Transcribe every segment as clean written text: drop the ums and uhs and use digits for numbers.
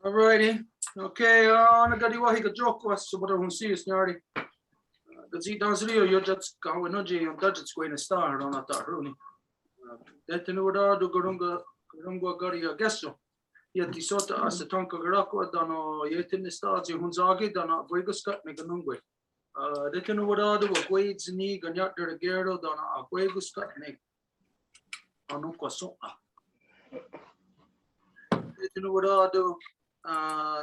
Alrighty. Okay, nagadiwahi ka joke was sa bata kung serious nyari. Kasi dans rio yo jats kawan noji yung budgets ko in star on ata runi. Detenu da do gurunga gari gesso. Yeti sota as tonka garako dano yetin stads yung hunzagi dano guegus cut me ganungwe. Detenu da do guides ni ganyat de gero dano guegus cut me. Ano ko so. Detenu da do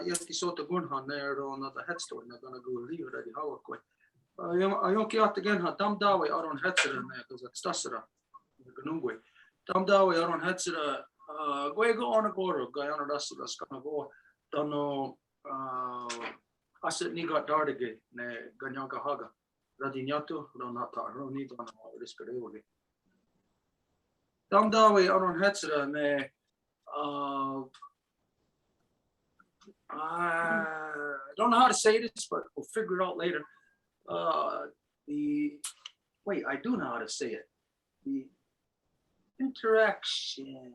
yeti sota gunhan there on the headstone na gonna go rio ready how quick. Ayok kiat again ha tam dawe aron hetsera na because it's tasera gunungwe. Tam dawe aron hetsera Guego on a goro, Guyana Rasila Scanago, Dono Asset Niga Dardige, Ne Ganyanka Haga, Radinyato, Donata, Roni, Dono Riscareoli. Damdawe Aron Hetzera, Ne I don't know how to say this, but we'll figure it out later. I do know how to say it. The interaction.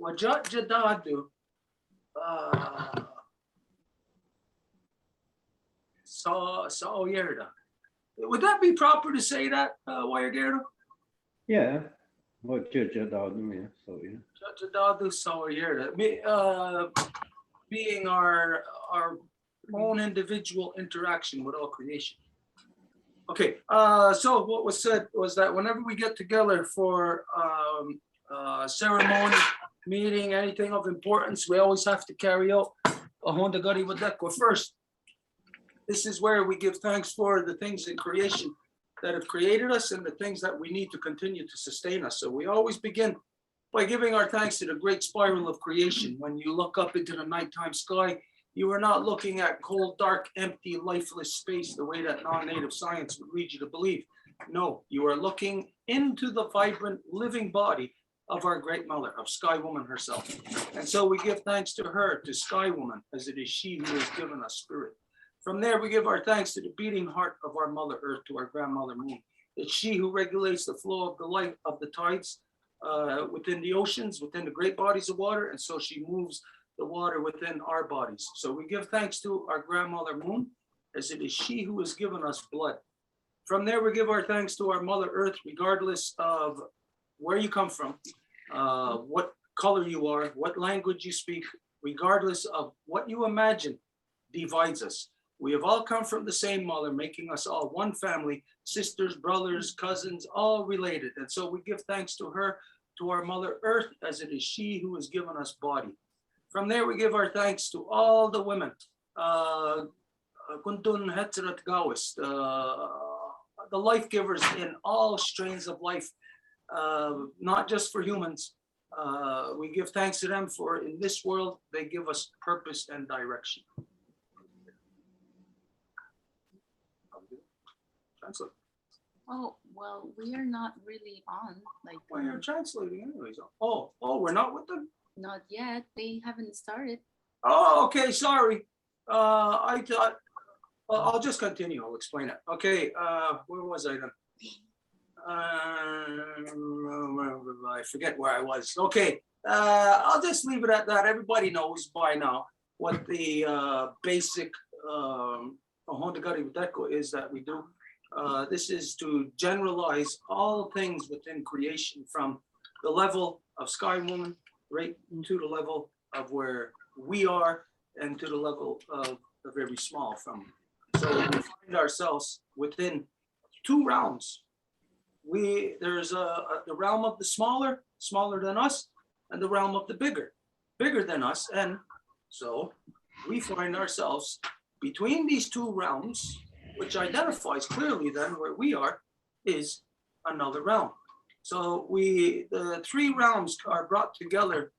Wajat jadadu sa oyerda. Would that be proper to say that, Wayergerdo? Yeah. What jadadu, yeah. So yeah. Jadadu sa oyerda. Being our own individual interaction with all creation. Okay, so what was said was that whenever we get together for ceremony, meeting, anything of importance, we always have to carry out a Honda Gadi Wadekwa first. This is where we give thanks for the things in creation that have created us and the things that we need to continue to sustain us. So we always begin by giving our thanks to the great spiral of creation. When you look up into the nighttime sky, you are not looking at cold, dark, empty, lifeless space the way that non-native science would lead you to believe. No, you are looking into the vibrant, living body of our great mother, of Sky Woman herself. And so we give thanks to her, to Sky Woman, as it is she who has given us spirit. From there, we give our thanks to the beating heart of our Mother Earth, to our grandmother Moon. It's she who regulates the flow of the light of the tides within the oceans, within the great bodies of water, and so she moves the water within our bodies. So we give thanks to our grandmother Moon, as it is she who has given us blood. From there, we give our thanks to our Mother Earth, regardless of where you come from, what color you are, what language you speak, regardless of what you imagine divides us. We have all come from the same mother, making us all one family, sisters, brothers, cousins, all related. And so we give thanks to her, to our Mother Earth, as it is she who has given us body. From there, we give our thanks to all the women, Kuntun Hetzerat Gawis, the life givers in all strains of life, not just for humans. We give thanks to them for in this world, they give us purpose and direction. Translate. Oh, well, we are not really on. Like, well, you're translating anyways. Oh, we're not with them? Not yet. They haven't started. Oh, okay, sorry. I thought, I'll just continue. I'll explain it. Okay, where was I then? I forget where I was. Okay, I'll just leave it at that. Everybody knows by now what the basic Honda Gadi Wadeko is that we do. This is to generalize all things within creation from the level of Sky Woman right to the level of where we are and to the level of the very small from. So we find ourselves within two realms. There's the realm of the smaller than us, and the realm of the bigger than us. And so we find ourselves between these two realms, which identifies clearly then where we are is another realm. So the three realms are brought together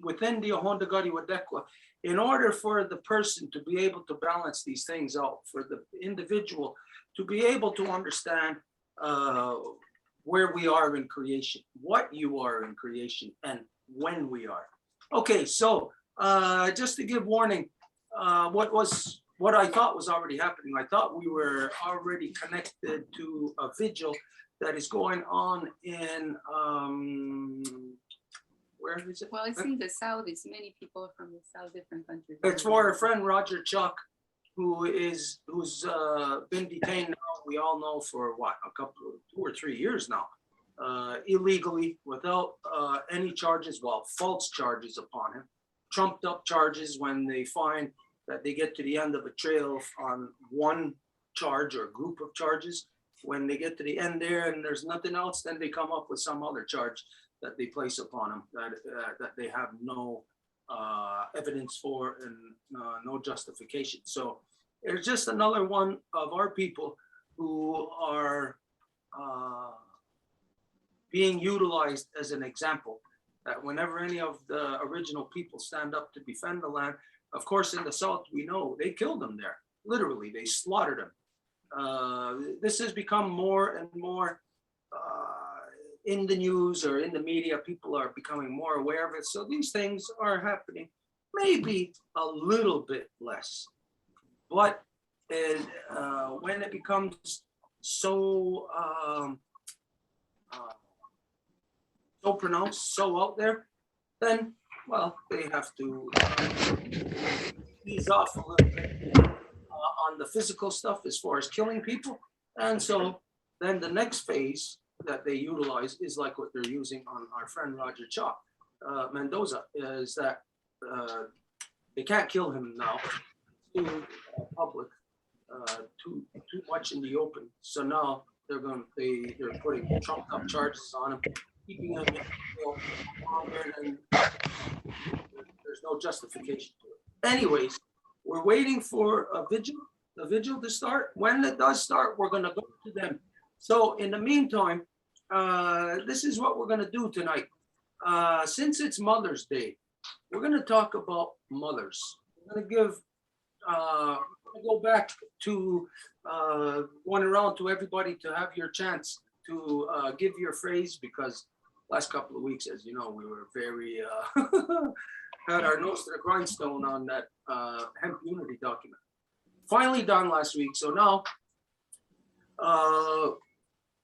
within the Honda Gadi Wadekwa in order for the person to be able to balance these things out, for the individual to be able to understand where we are in creation, what you are in creation, and when we are. Okay, so just to give warning, what I thought was already happening, I thought we were already connected to a vigil that is going on in Where is it? Well, it's in the south. It's many people from the south, different countries. It's for our friend Roger Choque, who's been detained now, we all know, for what, a couple, 2 or 3 years now, illegally, without any charges, well, false charges upon him, trumped up charges when they find that they get to the end of a trail on one charge or group of charges. When they get to the end there and there's nothing else, then they come up with some other charge that they place upon him that they have no evidence for and no justification. So there's just another one of our people who are being utilized as an example, that whenever any of the original people stand up to defend the land, of course, in the South, we know they killed them there. Literally, they slaughtered them. This has become more and more in the news or in the media. People are becoming more aware of it. So these things are happening, maybe a little bit less. But when it becomes so so pronounced, so out there, then, well, they have to ease off a little bit on the physical stuff as far as killing people. And so then the next phase that they utilize is like what they're using on our friend Roger Choque Mendoza, is that they can't kill him now, too public, too much in the open. So now they're putting trumped up charges on him, keeping him longer than there's no justification to it. Anyways, we're waiting for the vigil to start. When it does start, we're going to go to them. So in the meantime, this is what we're going to do tonight. Since it's Mother's Day, we're going to talk about mothers. We're going to go back to going around to everybody to have your chance to give your phrase, because last couple of weeks, as you know, we were very had our nose to the grindstone on that hemp unity document. Finally done last week. So now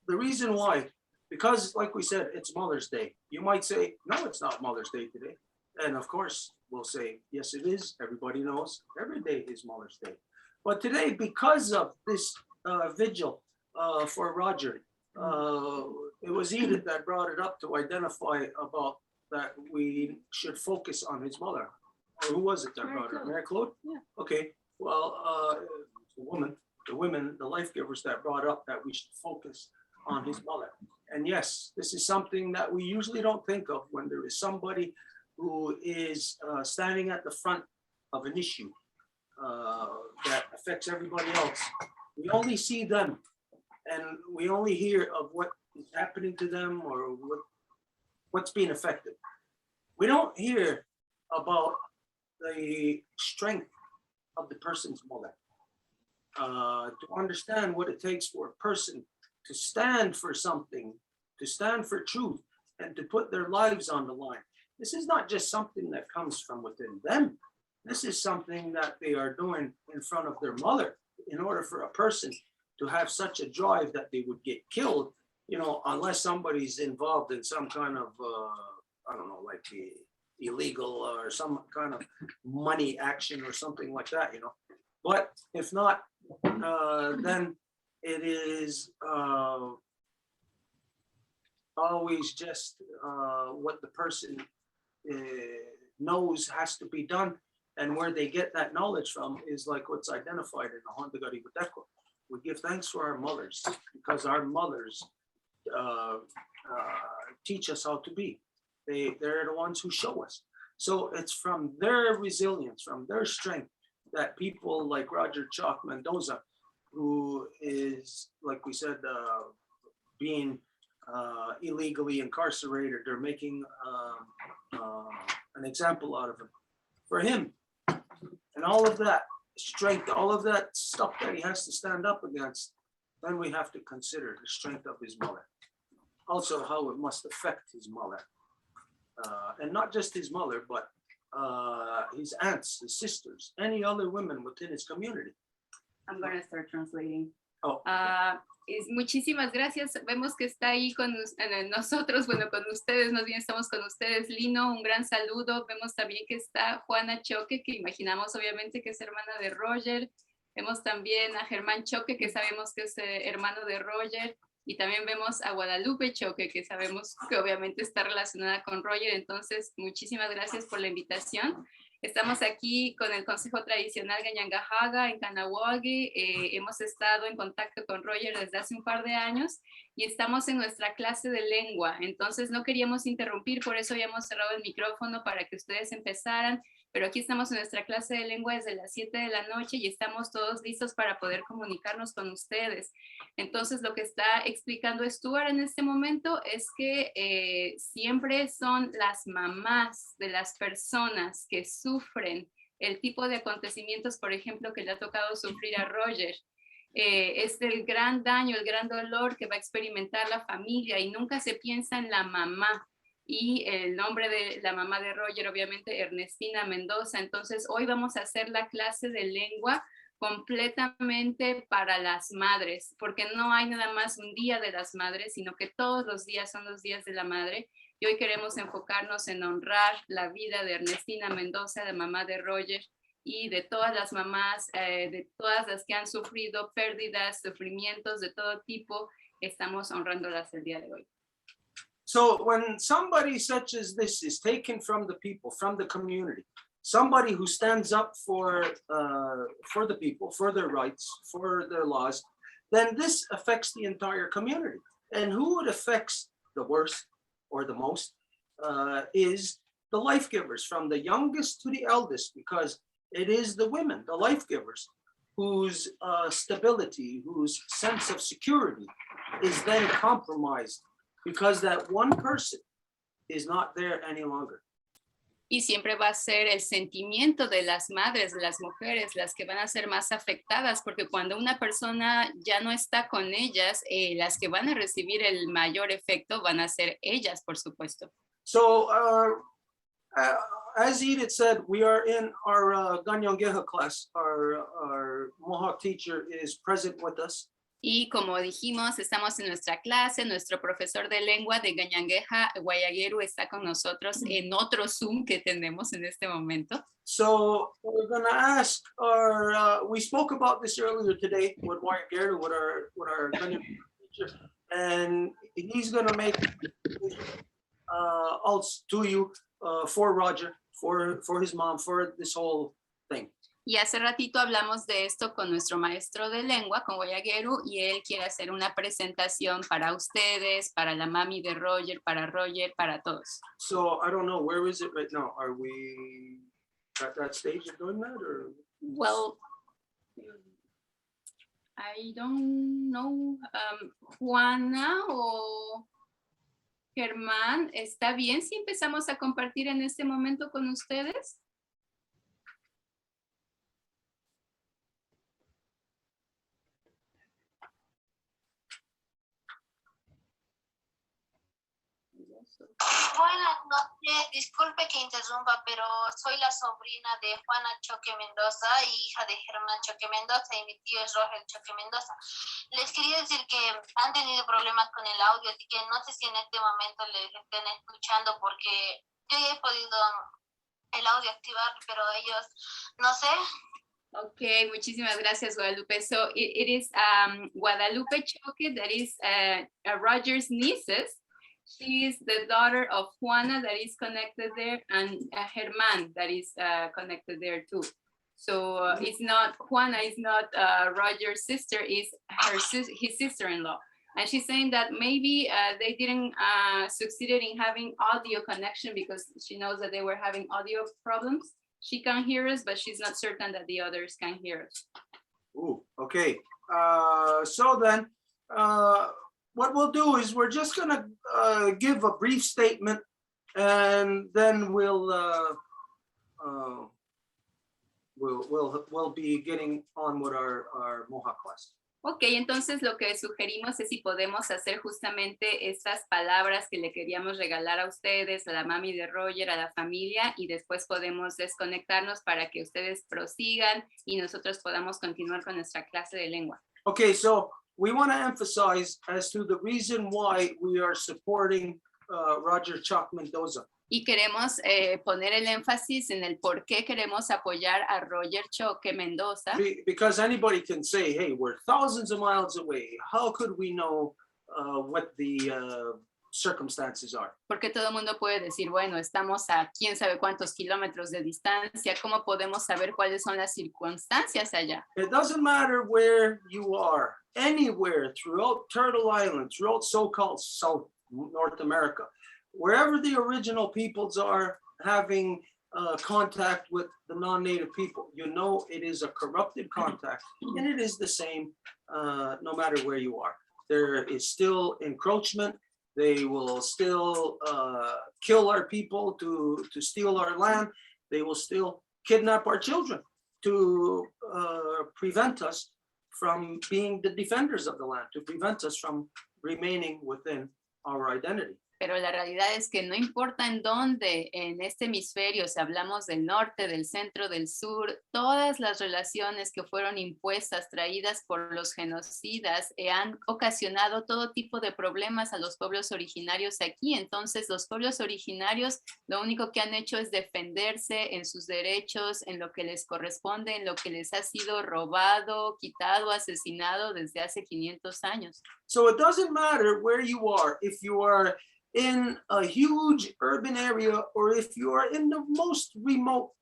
the reason why, because like we said, it's Mother's Day. You might say, no, it's not Mother's Day today. And of course, we'll say, yes, it is. Everybody knows every day is Mother's Day. But today, because of this vigil for Roger, it was Edith that brought it up to identify about that we should focus on his mother. Or who was it that brought it up? Mary Claude? Yeah. Okay, well, the women, the life givers that brought up that we should focus on his mother. And yes, this is something that we usually don't think of when there is somebody who is standing at the front of an issue that affects everybody else. We only see them and we only hear of what is happening to them or what's being affected. We don't hear about the strength of the person's mother. To understand what it takes for a person to stand for something, to stand for truth, and to put their lives on the line. This is not just something that comes from within them. This is something that they are doing in front of their mother in order for a person to have such a drive that they would get killed, you know, unless somebody's involved in some kind of, I don't know, like illegal or some kind of money action or something like that, you know. But if not, then it is always just what the person knows has to be done, and where they get that knowledge from is like what's identified in the Honda Gadi Budeko. We give thanks for our mothers because our mothers teach us how to be. They're the ones who show us. So it's from their resilience, from their strength, that people like Roger Choque Mendoza, who is, like we said, being illegally incarcerated, they're making an example out of him. For him, and all of that strength, all of that stuff that he has to stand up against, then we have to consider the strength of his mother. Also, how it must affect his mother. And not just his mother, but his aunts, his sisters, any other women within his community. I'm gonna start translating. Oh, Muchísimas gracias. Vemos que está ahí con nosotros, bueno, con ustedes, más bien estamos con ustedes. Lino, un gran saludo. Vemos también que está Juana Choque, que imaginamos obviamente que es hermana de Roger. Vemos también a Germán Choque, que sabemos que es hermano de Roger. Y también vemos a Guadalupe Choque, que sabemos que obviamente está relacionada con Roger. Entonces, muchísimas gracias por la invitación. Estamos aquí con el Consejo Tradicional Kanienkeha en Kanawagi. Hemos estado en contacto con Roger desde hace un par de años y estamos en nuestra clase de lengua. Entonces no queríamos interrumpir, por eso habíamos cerrado el micrófono para que ustedes empezaran. Pero aquí estamos en nuestra clase de lengua desde las 7 de la noche y estamos todos listos para poder comunicarnos con ustedes. Entonces, lo que está explicando Stuart en este momento es que siempre son las mamás de las personas que sufren el tipo de acontecimientos, por ejemplo, que le ha tocado sufrir a Roger. Es el gran daño, el gran dolor que va a experimentar la familia y nunca se piensa en la mamá. Y el nombre de la mamá de Roger, obviamente, Ernestina Mendoza. Entonces, hoy vamos a hacer la clase de lengua completamente para las madres, porque no hay nada más un día de las madres, sino que todos los días son los días de la madre. Y hoy queremos enfocarnos en honrar la vida de Ernestina Mendoza, la mamá de Roger, y de todas las mamás, de todas las que han sufrido pérdidas, sufrimientos de todo tipo. Estamos honrándolas el día de hoy. so when somebody such as this is taken from the people, from the community, somebody who stands up for the people, for their rights, for their laws, then this affects the entire community. And who it affects the worst or the most is the life givers, from the youngest to the eldest, because it is the women, the life givers, whose stability, whose sense of security is then compromised because that one person is not there any longer. Y siempre va a ser el sentimiento de las madres, de las mujeres, las que van a ser más afectadas, porque cuando una persona ya no está con ellas, las que van a recibir el mayor efecto van a ser ellas, por supuesto. So as Edith said, we are in our Kanienkeha class. Our Mohawk teacher is present with us. Y como dijimos, estamos en nuestra clase, nuestro profesor de lengua de Kanienkeha, Guayaguero, está con nosotros en otro Zoom que tenemos en este momento. So we're going to ask we spoke about this earlier today with Guayaguero, with our Kanienkeha teacher, and he's going to make alts to you for Roger, for his mom, for this whole thing. Y hace ratito hablamos de esto con nuestro maestro de lengua, con Guayaguero, y él quiere hacer una presentación para ustedes, para la mami de Roger, para todos. So I don't know, where is it right now? Are we at that stage of doing that, or? Well, I don't know. Juana o Germán, ¿está bien si empezamos a compartir en este momento con ustedes? Buenas noches, disculpe que interrumpa, pero soy la sobrina de Juana Choque Mendoza, hija de Germán Choque Mendoza, y mi tío es Roger Choque Mendoza. Les quería decir que han tenido problemas con el audio, así que no sé si en este momento les estén escuchando, porque yo ya he podido el audio activar, pero ellos no sé. Okay, muchísimas gracias, Guadalupe. So it is Guadalupe Choque, that is Roger's nieces. She is the daughter of Juana that is connected there, and Germán that is connected there too. So it's not, Juana is not Roger's sister, it's his sister-in-law. And she's saying that maybe they didn't succeeded in having audio connection because she knows that they were having audio problems. She can hear us, but she's not certain that the others can hear us. Ooh, okay. So then, what we'll do is we're just gonna give a brief statement, and then we'll be getting on with our Mohawk class. Ok, entonces lo que sugerimos es si podemos hacer justamente estas palabras que le queríamos regalar a ustedes, a la mami de Roger, a la familia, y después podemos desconectarnos para que ustedes prosigan y nosotros podamos continuar con nuestra clase de lengua. Okay, so we want to emphasize as to the reason why we are supporting Roger Choque Mendoza. Y queremos poner el énfasis en el por qué queremos apoyar a Roger Choque Mendoza. Because anybody can say, hey, we're thousands of miles away. How could we know what the circumstances are? Porque todo el mundo puede decir, bueno, estamos a quién sabe cuántos kilómetros de distancia, ¿cómo podemos saber cuáles son las circunstancias allá? It doesn't matter where you are, anywhere throughout Turtle Island, throughout so-called South North America, wherever the original peoples are having contact with the non-native people, you know it is a corrupted contact, and it is the same no matter where you are. There is still encroachment. They will still kill our people to steal our land. They will still kidnap our children to prevent us from being the defenders of the land, to prevent us from remaining within our identity. Pero la realidad es que no importa en dónde en este hemisferio, si hablamos del norte, del centro, del sur, todas las relaciones que fueron impuestas, traídas por los genocidas, han ocasionado todo tipo de problemas a los pueblos originarios aquí. Entonces, los pueblos originarios lo único que han hecho es defenderse en sus derechos, en lo que les corresponde, en lo que les ha sido robado, quitado, asesinado desde hace 500 años. So it doesn't matter where you are, if you are in a huge urban area or if you are in the most remote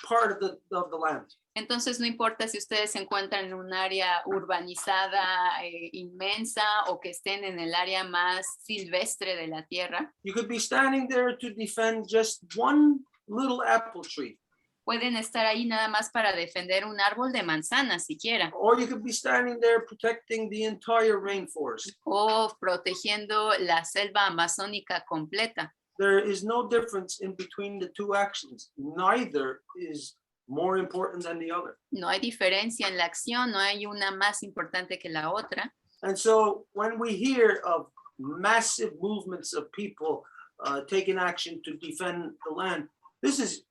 part of the land. Entonces no importa si ustedes se encuentran en un área urbanizada inmensa o que estén en el área más silvestre de la tierra. You could be standing there to defend just one little apple tree. Pueden estar ahí nada más para defender un árbol de manzana siquiera. Or you could be standing there protecting the entire rainforest. O protegiendo la selva amazónica completa. There is no difference in between the two actions. Neither is more important than the other. No hay diferencia en la acción, no hay una más importante que la otra. And so when we hear of massive movements of people taking action to defend the land, this is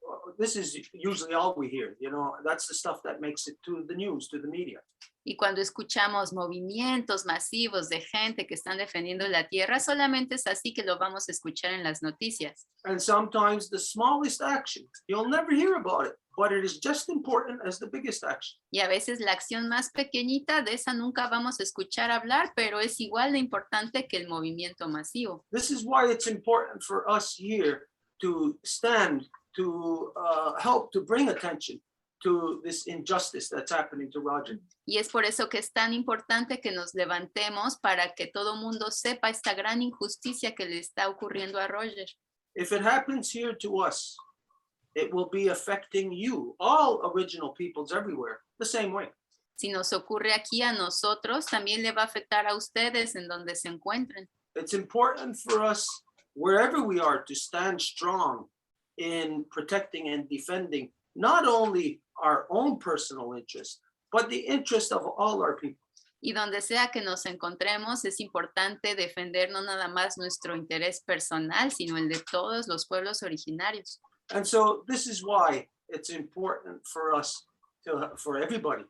usually all we hear, you know, that's the stuff that makes it to the news, to the media. Y cuando escuchamos movimientos masivos de gente que están defendiendo la tierra, solamente es así que lo vamos a escuchar en las noticias. And sometimes the smallest action, you'll never hear about it, but it is just important as the biggest action. Y a veces la acción más pequeñita, de esa nunca vamos a escuchar hablar, pero es igual de importante que el movimiento masivo. This is why it's important for us here to stand, to help to bring attention to this injustice that's happening to Roger. Y es por eso que es tan importante que nos levantemos para que todo mundo sepa esta gran injusticia que le está ocurriendo a Roger. If it happens here to us, it will be affecting you, all original peoples everywhere, the same way. Si nos ocurre aquí a nosotros, también le va a afectar a ustedes en donde se encuentren. It's important for us, wherever we are, to stand strong in protecting and defending not only our own personal interests, but the interest of all our people. Y donde sea que nos encontremos, es importante defender no nada más nuestro interés personal, sino el de todos los pueblos originarios. And so this is why it's important for us, for everybody,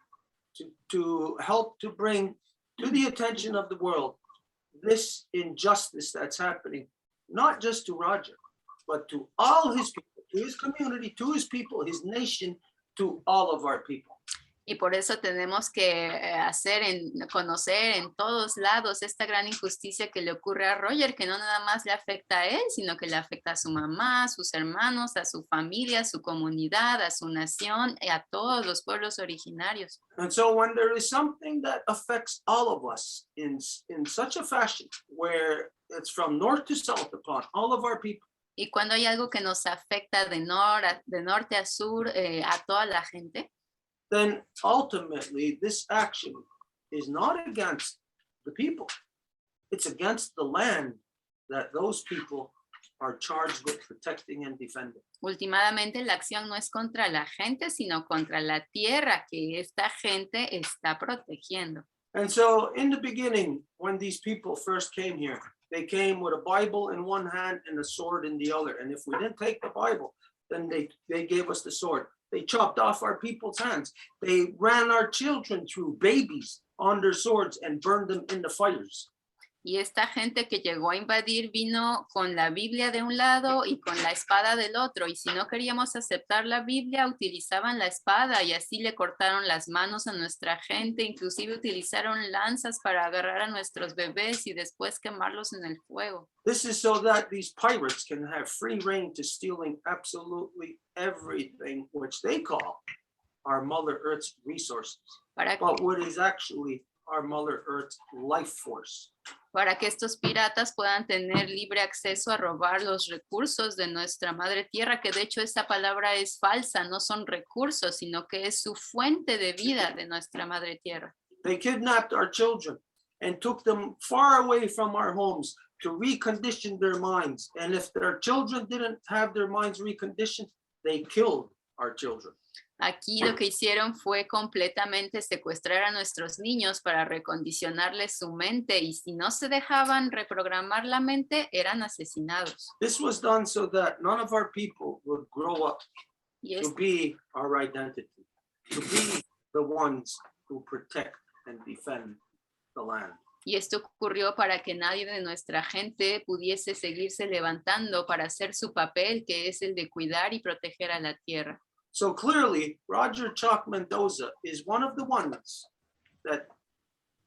to help to bring to the attention of the world this injustice that's happening, not just to Roger, but to all his people, to his community, to his people, his nation, to all of our people. Y por eso tenemos que conocer en todos lados esta gran injusticia que le ocurre a Roger, que no nada más le afecta a él, sino que le afecta a su mamá, a sus hermanos, a su familia, a su comunidad, a su nación y a todos los pueblos originarios. And so when there is something that affects all of us in such a fashion where it's from north to south upon all of our people, y cuando hay algo que nos afecta de norte a sur a toda la gente, then ultimately this action is not against the people. It's against the land that those people are charged with protecting and defending. Últimamente la acción no es contra la gente, sino contra la tierra que esta gente está protegiendo. And so in the beginning, when these people first came here, they came with a Bible in one hand and a sword in the other. And if we didn't take the Bible, then they gave us the sword. They chopped off our people's hands. They ran our children through, babies, on their swords and burned them in the fires. Y esta gente que llegó a invadir vino con la Biblia de un lado y con la espada del otro. Y si no queríamos aceptar la Biblia, utilizaban la espada y así le cortaron las manos a nuestra gente. Inclusive utilizaron lanzas para agarrar a nuestros bebés y después quemarlos en el fuego. This is so that these pirates can have free reign to stealing absolutely everything which they call our Mother Earth's resources, Para but what is actually our Mother Earth's life force. que estos piratas puedan tener libre acceso a robar los recursos de nuestra madre tierra, que de hecho esta palabra es falsa, no son recursos, sino que es su fuente de vida de nuestra madre tierra. They kidnapped our children and took them far away from our homes to recondition their minds. And if their children didn't have their minds reconditioned, they killed our children. Aquí lo que hicieron fue completamente secuestrar a nuestros niños para recondicionarles su mente y si no se dejaban reprogramar la mente, eran asesinados. This was done so that none of our people would grow up Y, to be our identity, to be the ones who protect and defend the land. y esto ocurrió para que nadie de nuestra gente pudiese seguirse levantando para hacer su papel, que es el de cuidar y proteger a la tierra. So clearly, Roger Choque Mendoza is one of the ones that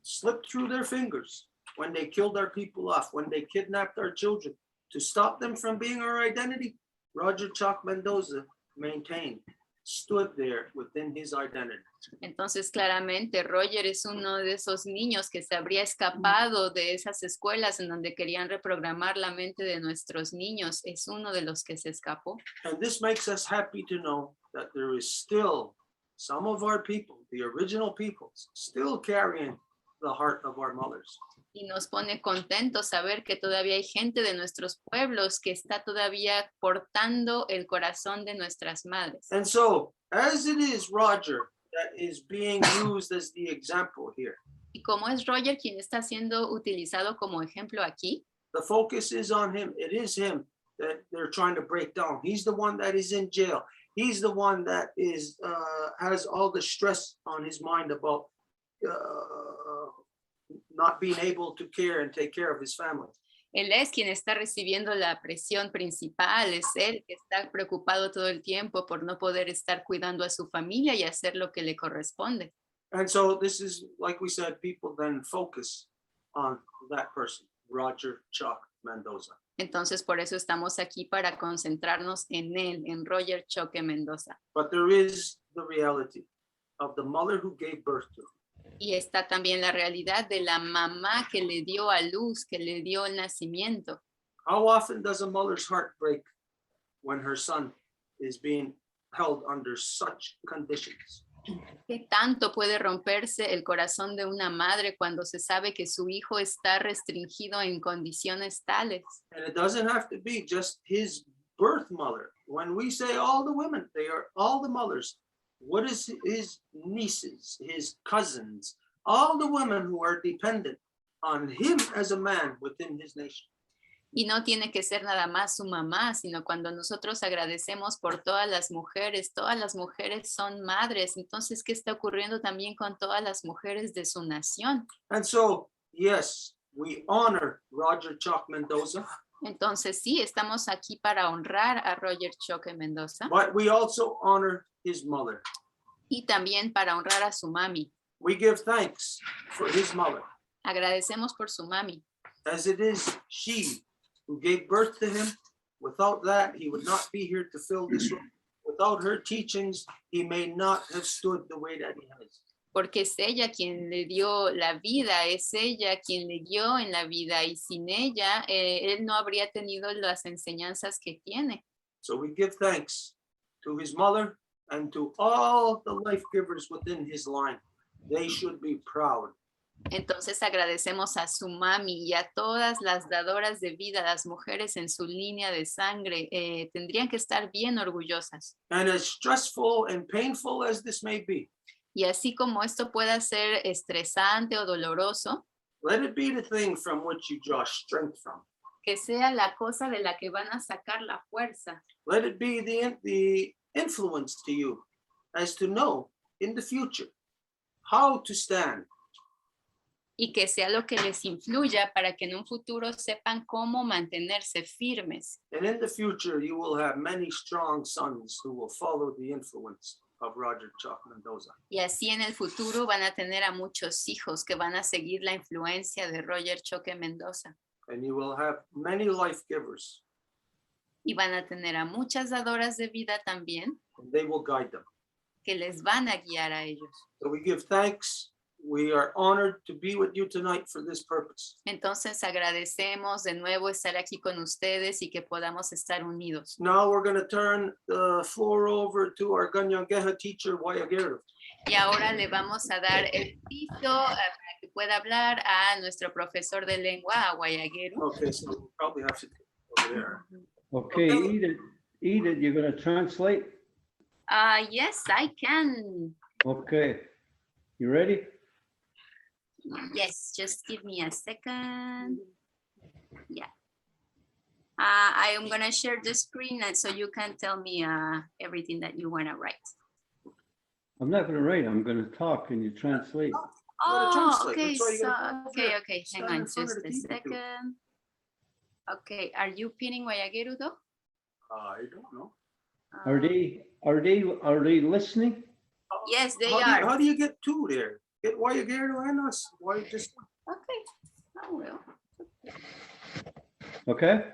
slipped through their fingers when they killed our people off, when they kidnapped our children. To stop them from being our identity, Roger Choque Mendoza maintained, stood there within his identity. Entonces, claramente, Roger es uno de esos niños que se habría escapado de esas escuelas en donde querían reprogramar la mente de nuestros niños. Es uno de los que se escapó. And this makes us happy to know that there is still some of our people, the original peoples, still carrying the heart of our mothers. Y nos pone contentos saber que todavía hay gente de nuestros pueblos que está todavía portando el corazón de nuestras madres. And so, as it is Roger that is being used as the example here, Y como es Roger quien está siendo utilizado como ejemplo aquí, the focus is on him. It is him that they're trying to break down. He's the one that is in jail. He's the one that is has all the stress on his mind about not being able to care and take care of his family. él es quien está recibiendo la presión principal, es él que está preocupado todo el tiempo por no poder estar cuidando a su familia y hacer lo que le corresponde. And so this is, like we said, people then focus on that person, Roger Choque Mendoza. Entonces, por eso estamos aquí para concentrarnos en él, en Roger Choque Mendoza. But there is the reality of the mother who gave birth to him. Y está también la realidad de la mamá que le dio a luz, que le dio el nacimiento. How often does a mother's heart break when her son is being held under such conditions? ¿Qué tanto puede romperse el corazón de una madre cuando se sabe que su hijo está restringido en condiciones tales? And it doesn't have to be just his birth mother. When we say all the women, they are all the mothers. What is his nieces, his cousins, all the women who are dependent on him as a man within his nation? Y no tiene que ser nada más su mamá, sino cuando nosotros agradecemos por todas las mujeres son madres. Entonces, ¿qué está ocurriendo también con todas las mujeres de su nación? And so, yes, we honor Roger Choque Mendoza, Entonces, sí, estamos aquí para honrar a Roger Choque Mendoza but we also honor his mother. y también para honrar a su mami. We give thanks for his mother, Agradecemos por su mami, as it is she who gave birth to him. Without that, he would not be here to fill this room. Without her teachings, he may not have stood the way that he has. porque es ella quien le dio la vida, es ella quien le guió en la vida y sin ella, él no habría tenido las enseñanzas que tiene. So we give thanks to his mother and to all the life givers within his line. They should be proud. Entonces agradecemos a su mami y a todas las dadoras de vida, las mujeres en su línea de sangre, tendrían que estar bien orgullosas. And as stressful and painful as this may be, Y así como esto pueda ser estresante o doloroso, let it be the thing from which you draw strength from. que sea la cosa de la que van a sacar la fuerza. Let it be the influence to you as to know in the future how to stand y que sea lo que les influya para que en un futuro sepan cómo mantenerse firmes. And in the future, you will have many strong sons who will follow the influence of Roger Choque Mendoza. Y así en el futuro van a tener a muchos hijos que van a seguir la influencia de Roger Choque Mendoza. And you will have many life givers, Y van a tener a muchas dadoras de vida también and they will guide them. que les van a guiar a ellos. So we give thanks. We are honored to be with you tonight for this purpose. Entonces agradecemos de nuevo estar aquí con ustedes y que podamos estar unidos. Now we're going to turn the floor over to our Kanienkeha teacher, Guayagero. Y ahora le vamos a dar el piso para que pueda hablar a nuestro profesor de lengua, a Guayaguero. Okay, so we'll probably have to go over there. Okay, Okay. Edith, you're gonna translate? Yes, I can. Okay, you ready? Yes, just give me a second. Yeah. I am gonna share the screen and so you can tell me everything that you wanna write. I'm not gonna write, I'm gonna talk and you translate. Wanna translate, Okay, that's why you so, gotta go over there. okay, hang Stand on in front just of the a TV, too. second. Okay, are you pinning Guayaguero though? I don't know. Are they listening? Yes, they How are. do you get two there? Get Guayagero and us? Why just? Okay, I will. Okay,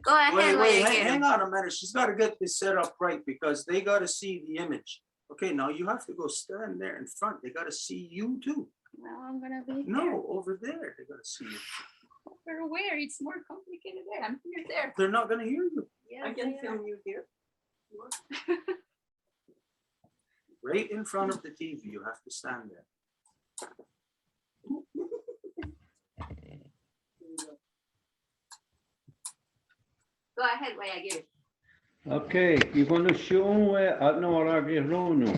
Go ahead, Wait, Guayaguero. hang on a minute. She's got to get this set up right because they got to see the image. Okay, now you have to go stand there in front. They got to see you too. Now I'm gonna be here. No, over there. They got to see you. Over where? It's more complicated there. I'm here there. They're not going to hear you. Yes, I can they are. film you here. Right in front of the TV. You have to stand there. Go ahead, Guayaguero. okay, you're gonna show no,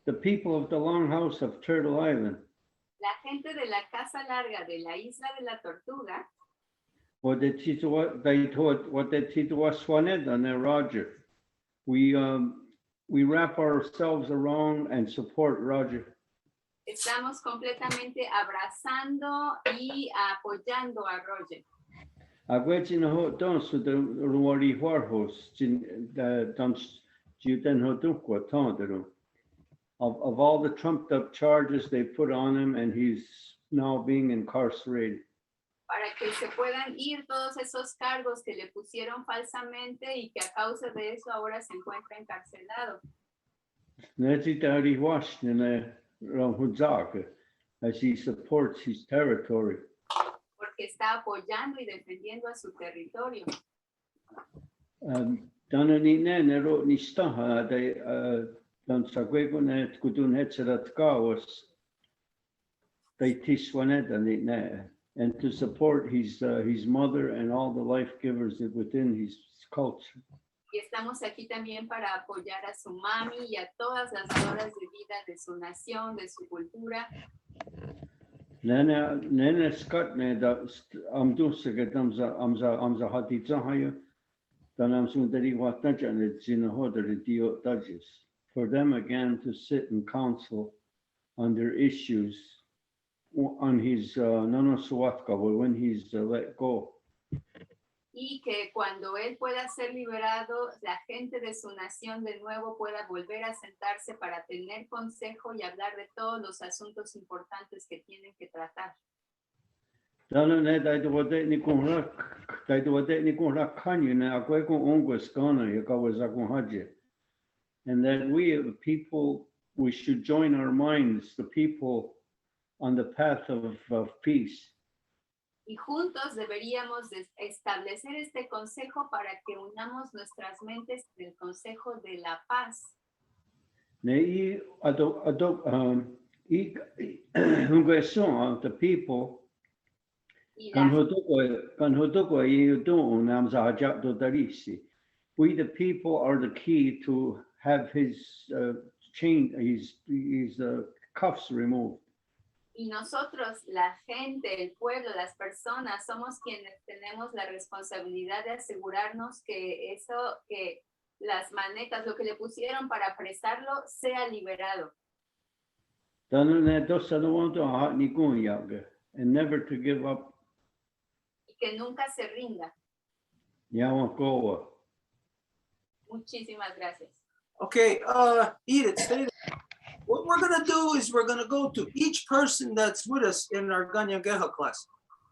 the people of the Longhouse of Turtle Island. La gente de la casa larga de la isla de la Tortuga, What they teach us and then Roger. We wrap ourselves around and support Roger. estamos completamente abrazando y apoyando a Roger. Agwetsin ho dons with the Ruari Warhos, dons Juten Hodukwa Tondero. Of all the trumped up charges they put on him, and he's now being incarcerated. Para que se puedan ir todos esos cargos que le pusieron falsamente y que a causa de eso ahora se encuentra encarcelado. Neti Dari Washington Ramhudzaka as he supports his territory. Porque está apoyando y defendiendo a su territorio. Danani Nero Nistaha, they don't Sagwegonet Gudun Hetzerat Gawas. They Tiswanet and to support his mother and all the life givers within his culture. Y estamos aquí también para apoyar a su mami y a todas las horas de vida de su nación, de su cultura. Nene Scott ne da amdusaget amza hatitzahayo dan amsundari watajan it zinahoder dio dudges. For them again to sit in council on their issues on his nonosuatka when he's let go. Y que cuando él pueda ser liberado, la gente de su nación de nuevo pueda volver a sentarse para tener consejo y hablar de todos los asuntos importantes que tienen que tratar. And that we people, we should join our minds, the people on the path of peace. Y juntos deberíamos establecer este consejo para que unamos nuestras mentes en el consejo de la paz. The people Y we the people are the key to have his cuffs removed. Y nosotros, la gente, el pueblo, las personas, somos quienes tenemos la responsabilidad de asegurarnos que que las manetas, lo que le pusieron para apresarlo, sea liberado. Dan er det også det want to ha ni going yaga and never to give up. y que nunca se rinda. Yawa goa. Muchísimas gracias. Okay, Edith, stay there. What we're gonna do is we're gonna go to each person that's with us in our Kanienkeha class.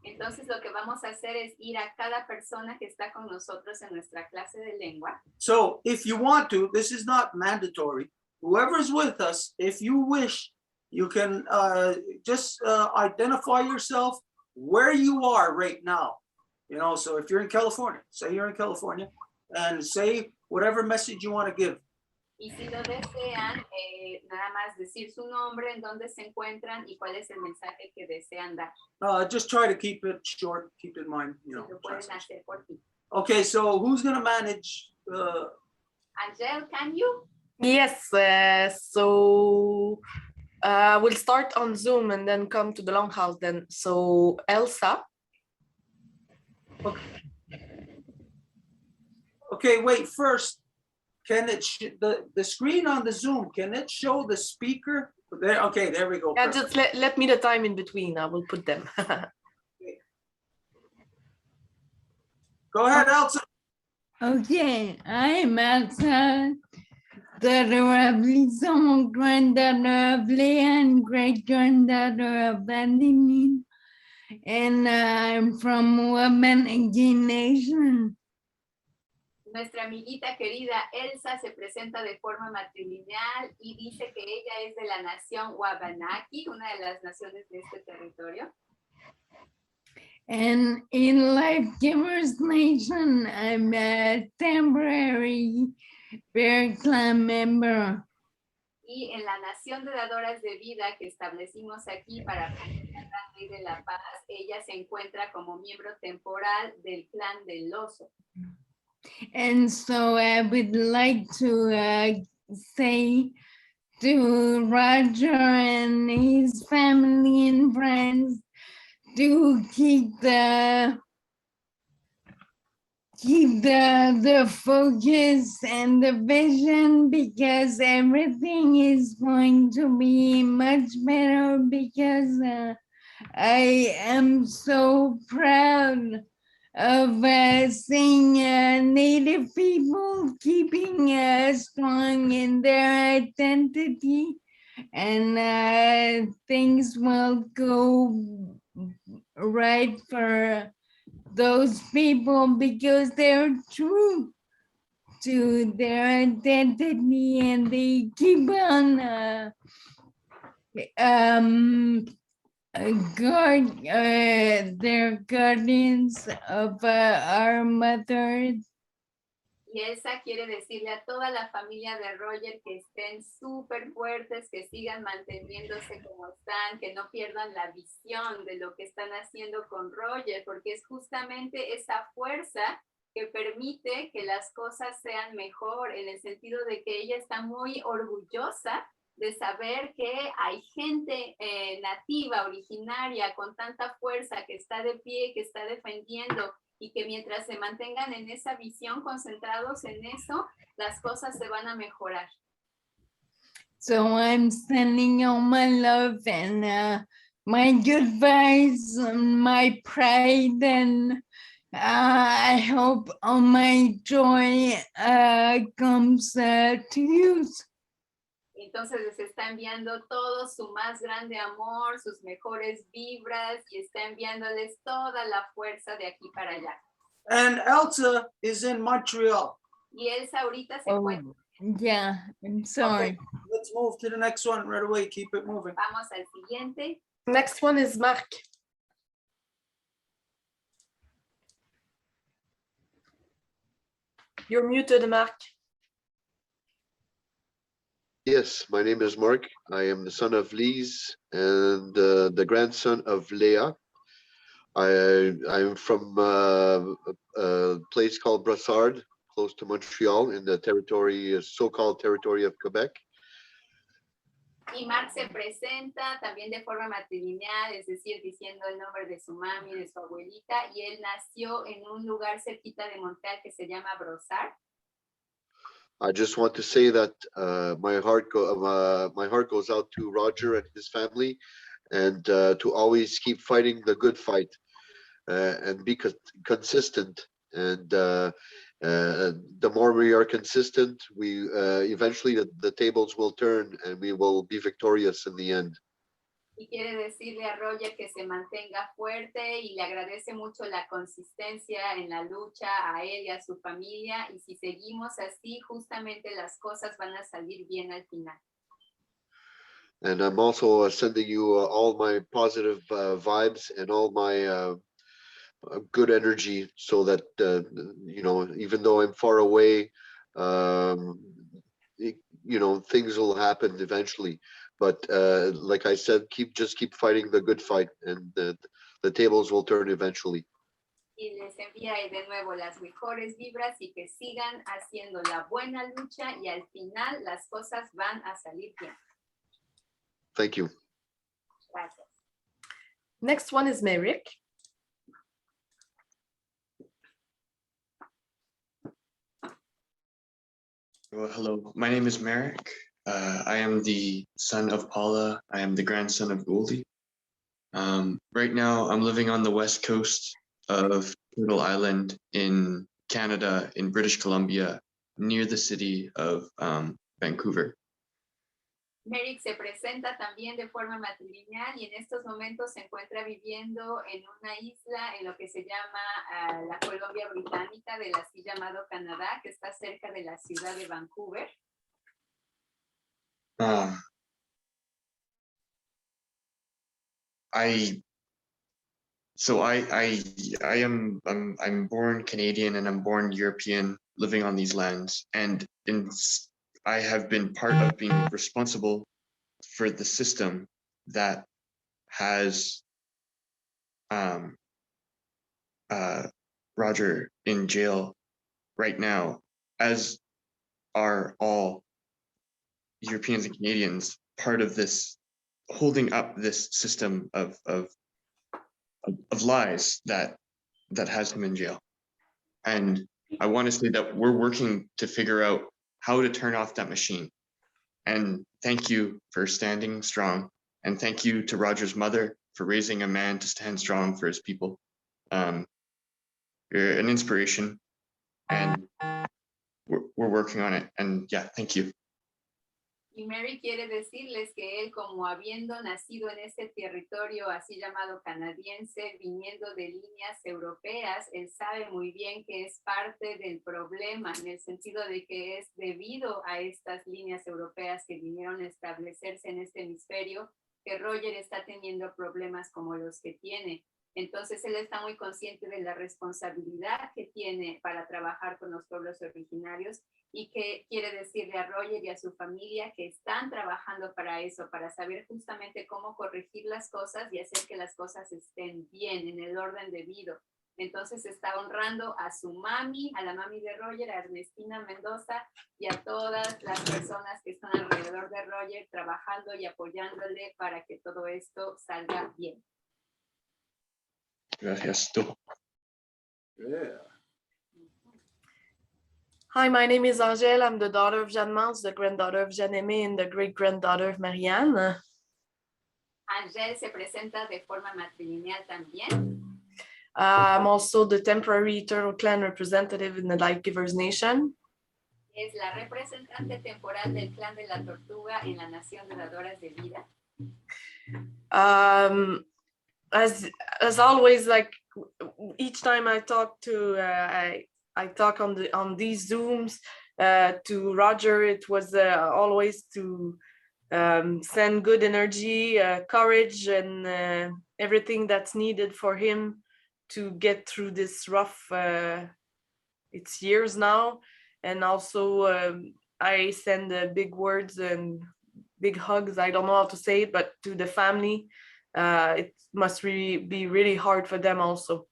Entonces lo que vamos a hacer es ir a cada persona que está con nosotros en nuestra clase de lengua. So if you want to, this is not mandatory. Whoever's with us, if you wish, you can just identify yourself where you are right now. You know, so if you're in California, say you're in California, and say whatever message you want to give. Y si lo desean, nada más decir su nombre, en dónde se encuentran y cuál es el mensaje que desean dar. Just try to keep it short, keep in mind, you know. Si lo pueden hacer por ti. Okay, so who's gonna manage? Angel, can you? Yes, so we'll start on Zoom and then come to the Longhouse then. So Elsa. Okay, wait, first, can it, the screen on the Zoom, can it show the speaker? There, okay, there we go. Yeah, perfect. just let me the time in between. I will put them. Go ahead, Elsa. Okay, I'm Elsa, daughter of Lisa, granddaughter of Leah, and great granddaughter of Andy, and I'm from Wabanagie Nation. Nuestra amiguita querida Elsa se presenta de forma matrilineal y dice que ella es de la nación Wabanaki, una de las naciones de este territorio. And in Life Givers Nation, I'm a temporary Bear Clan member. Y en la nación de dadoras de vida que establecimos aquí para promover la Gran Ley de la Paz, ella se encuentra como miembro temporal del clan del oso. And so I would like to say to Roger and his family and friends to keep the focus and the vision, because everything is going to be much better, because I am so proud of seeing Native people keeping strong in their identity, and things will go right for those people because they're true to their identity and they keep on they're guardians of our mother. Y Elsa quiere decirle a toda la familia de Roger que estén súper fuertes, que sigan manteniéndose como están, que no pierdan la visión de lo que están haciendo con Roger, porque es justamente esa fuerza que permite que las cosas sean mejor, en el sentido de que ella está muy orgullosa de saber que hay gente nativa, originaria, con tanta fuerza, que está de pie, que está defendiendo, y que mientras se mantengan en esa visión, concentrados en eso, las cosas se van a mejorar. So I'm sending all my love and my good vibes and my pride, and I hope all my joy comes to you. Entonces les está enviando todo su más grande amor, sus mejores vibras, y está enviándoles toda la fuerza de aquí para allá. And Elsa is in Montreal. Y Elsa ahorita se encuentra. Yeah, I'm sorry. Okay, let's move to the next one right away. Keep it moving. Vamos al siguiente. Next one is Mark. You're muted, Mark. Yes, my name is Mark. I am the son of Lise and the grandson of Leah. I'm from a place called Brassard, close to Montreal, in the territory, so-called territory of Quebec. Y Mark se presenta también de forma matrilineal, es decir, diciendo el nombre de su mami, de su abuelita, y él nació en un lugar cerquita de Montreal que se llama Brossard. I just want to say that my heart goes out to Roger and his family, and to always keep fighting the good fight, and be consistent. And the more we are consistent, we eventually the tables will turn and we will be victorious in the end. Y quiere decirle a Roger que se mantenga fuerte y le agradece mucho la consistencia en la lucha a él y a su familia. Y si seguimos así, justamente las cosas van a salir bien al final. And I'm also sending you all my positive vibes and all my good energy, so that you know, even though I'm far away, you know, things will happen eventually. But like I said, just keep fighting the good fight, and the tables will turn eventually. Y les envía de nuevo las mejores vibras y que sigan haciendo la buena lucha y al final las cosas van a salir bien. Thank you. Gracias. Next one is Merrick. Well, hello, my name is Merrick. I am the son of Paula. I am the grandson of Goldie. Right now, I'm living on the west coast of Turtle Island in Canada, in British Columbia, near the city of Vancouver. Merrick se presenta también de forma matrilineal y en estos momentos se encuentra viviendo en una isla en lo que se llama la Colombia Británica, del así llamado Canadá, que está cerca de la ciudad de Vancouver. I'm born Canadian and I'm born European, living on these lands, and I have been part of being responsible for the system that has Roger in jail right now, as are all Europeans and Canadians, part of this, holding up this system of lies that has him in jail. And I want to say that we're working to figure out how to turn off that machine. And thank you for standing strong. And thank you to Roger's mother for raising a man to stand strong for his people. You're an inspiration, and we're working on it. And yeah, thank you. Y Mary quiere decirles que él, como habiendo nacido en ese territorio así llamado canadiense, viniendo de líneas europeas, él sabe muy bien que es parte del problema, en el sentido de que es debido a estas líneas europeas que vinieron a establecerse en este hemisferio, que Roger está teniendo problemas como los que tiene. Entonces él está muy consciente de la responsabilidad que tiene para trabajar con los pueblos originarios y que quiere decirle a Roger y a su familia que están trabajando para eso, para saber justamente cómo corregir las cosas y hacer que las cosas estén bien, en el orden debido. Entonces está honrando a su mami, a la mami de Roger, a Ernestina Mendoza y a todas las personas que están alrededor de Roger trabajando y apoyándole para que todo esto salga bien. Gracias. Yeah. Hi, my name is Angèle. I'm the daughter of Jeanne Mance, the granddaughter of Jeanne Aimée, and the great-granddaughter of Marianne. Angèle se presenta de forma matrilineal también. I'm also the temporary Turtle Clan representative in the Light Givers Nation. Es la representante temporal del clan de la tortuga en la nación de dadoras de vida. As always, like each time I talk to I talk on these Zooms to Roger, it was always to send good energy, courage, and everything that's needed for him to get through this rough it's years now. And also I send big words and big hugs, I don't know how to say it, but to the family. It must really be really hard for them also.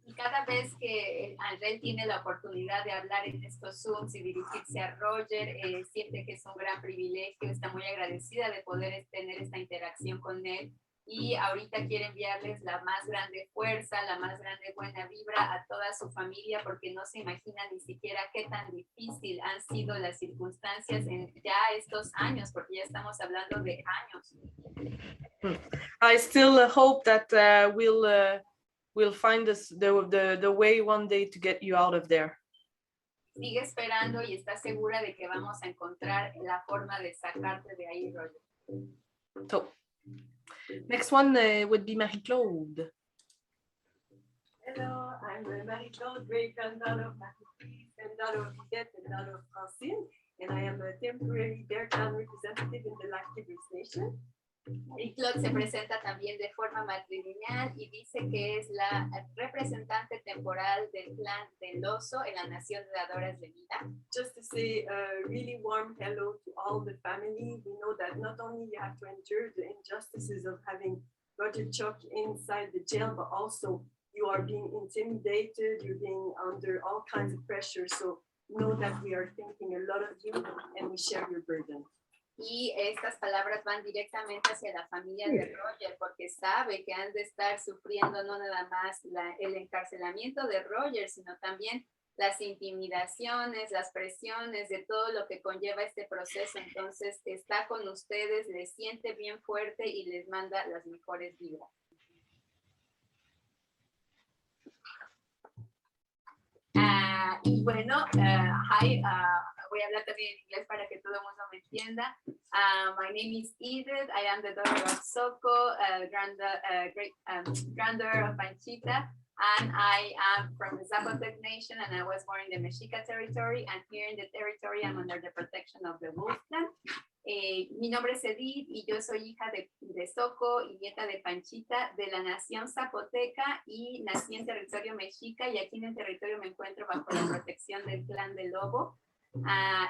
Y cada vez que Angel tiene la oportunidad de hablar en estos Zooms y dirigirse a Roger, siente que es un gran privilegio, está muy agradecida de poder tener esta interacción con él Y ahorita quiere enviarles la más grande fuerza, la más grande buena vibra a toda su familia, porque no se imagina ni siquiera qué tan difícil han sido las circunstancias en ya estos años, porque ya estamos hablando de años. I still hope that we'll find the way one day to get you out of there. Sigue esperando y está segura de que vamos a encontrar la forma de sacarte de ahí, Roger. So, next one would be Marie-Claude. Hello, I'm Marie-Claude, great-granddaughter of Marie, and daughter of Yvette, and daughter of Francine, and I am a temporary Bear Clan representative in the Lac Kibbles Nation. Y Claude se presenta también de forma matrilineal y dice que es la representante temporal del clan del oso en la Nación de Dadoras de Vida. Just to say a really warm hello to all the family. We know that not only you have to endure the injustices of having Roger Choque inside the jail, but also you are being intimidated, you're being under all kinds of pressure. So know that we are thinking a lot of you and we share your burden. Y estas palabras van directamente hacia la familia de Roger, porque sabe que han de estar sufriendo no nada más el encarcelamiento de Roger, sino también las intimidaciones, las presiones de todo lo que conlleva este proceso. Entonces está con ustedes, les siente bien fuerte y les manda las mejores vibras. Y bueno, voy a hablar también en inglés para que todo el mundo me entienda. My name is Edith. I am the daughter of Choque, granddaughter of Panchita, and I am from the Zapotec Nation, and I was born in the Mexica territory, and here in the territory I'm under the protection of the Wolf Clan. Mi nombre es Edith y yo soy hija de Choque y nieta de Panchita de la nación zapoteca y nací en territorio mexica y aquí en el territorio me encuentro bajo la protección del clan del lobo.